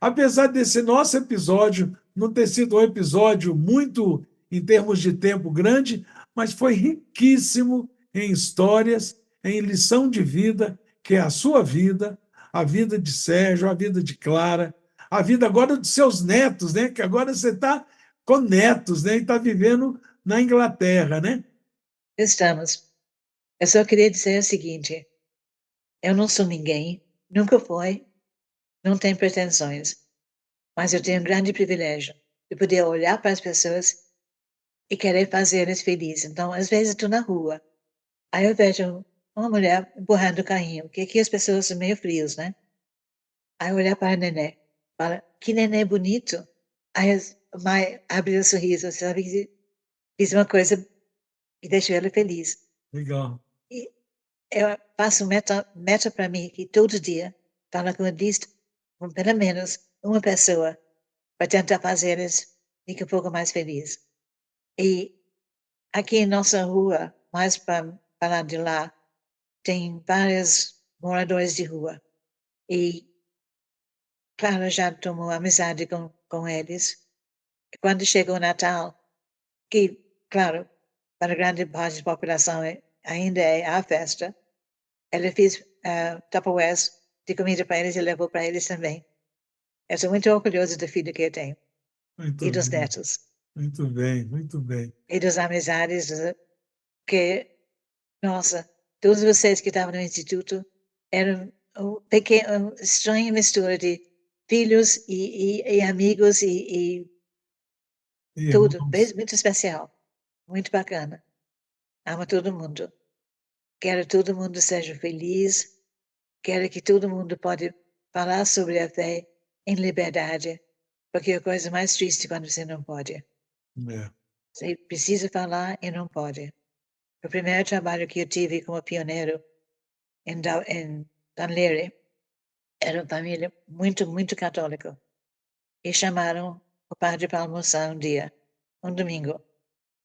Apesar desse nosso episódio não ter sido um episódio muito, em termos de tempo, grande, mas foi riquíssimo em histórias, em lição de vida, que é a sua vida, a vida de Sérgio, a vida de Clara, a vida agora dos seus netos, né? Que agora você está com netos, né? E está vivendo na Inglaterra, né? Estamos. Eu só queria dizer o seguinte: eu não sou ninguém, nunca fui, não tenho pretensões, mas eu tenho um grande privilégio de poder olhar para as pessoas e querer fazê-las felizes. Então, às vezes, estou na rua, aí eu vejo uma mulher empurrando o carrinho, porque aqui as pessoas são meio frios, né? Aí eu olhar para a nenê, fala, que nenê bonito. Aí a mãe abre o sorriso, sabe? Fiz uma coisa que deixou ela feliz. Legal. E eu faço meta para mim que todo dia fala com pelo menos uma pessoa para tentar fazer eles ficar um pouco mais felizes. E aqui em nossa rua, mais para lá de lá, tem vários moradores de rua. E, claro, já tomou amizade com eles. E quando chega o Natal, que, claro, para grande parte da população ainda é a festa, ela fez Tupperwares de comida para eles e levou para eles também. Eu sou muito orgulhosa do filho que eu tenho e Muito dos bem, netos muito bem, muito bem. e das amizades que, nossa, todos vocês que estavam no instituto eram uma estranha mistura de filhos e amigos e tudo, Irmãos, muito especial, muito bacana. Amo todo mundo. Quero que todo mundo seja feliz. Quero que todo mundo pode falar sobre a fé em liberdade, porque é a coisa mais triste quando você não pode. é, Você precisa falar e não pode. O primeiro trabalho que eu tive como pioneiro em Dunleary era uma família muito, muito católica. E chamaram o padre para almoçar um dia, um domingo.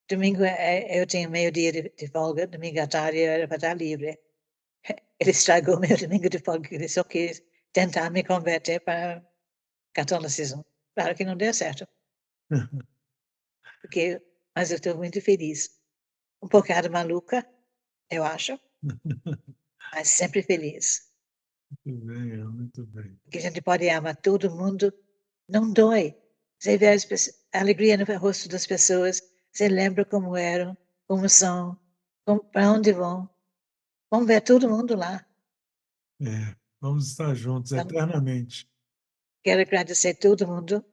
Domingo eu tinha meio-dia de folga, domingo à tarde eu era para estar livre. Ele estragou meu domingo de folga, ele só quis tentar me converter para catolicismo. Claro que não deu certo, mas eu estou muito feliz. Um bocado maluca, eu acho, mas sempre feliz. muito bem, muito bem. Porque a gente pode amar todo mundo, não dói. Você vê a alegria no rosto das pessoas, você lembra como eram, como são, para onde vão. Vamos ver todo mundo lá. É, vamos estar juntos Então, eternamente. quero agradecer a todo mundo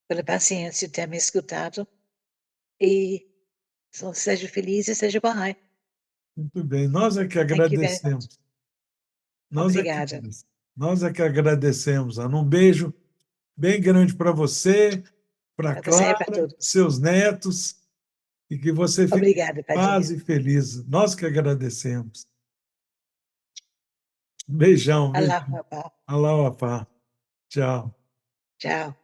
pela paciência de ter me escutado e só seja feliz e seja Bahá'í. Muito bem, nós é que Thank you very much. agradecemos. Nós é que, Obrigada. nós é que agradecemos, Ana. Um beijo bem grande para você, para Para você e para Clara, todos. seus netos, e que você fique em Obrigada, paz Padinha. e feliz. Nós que agradecemos. Beijão, beijão. Allahu Akbar. Alá, Tchau. Tchau.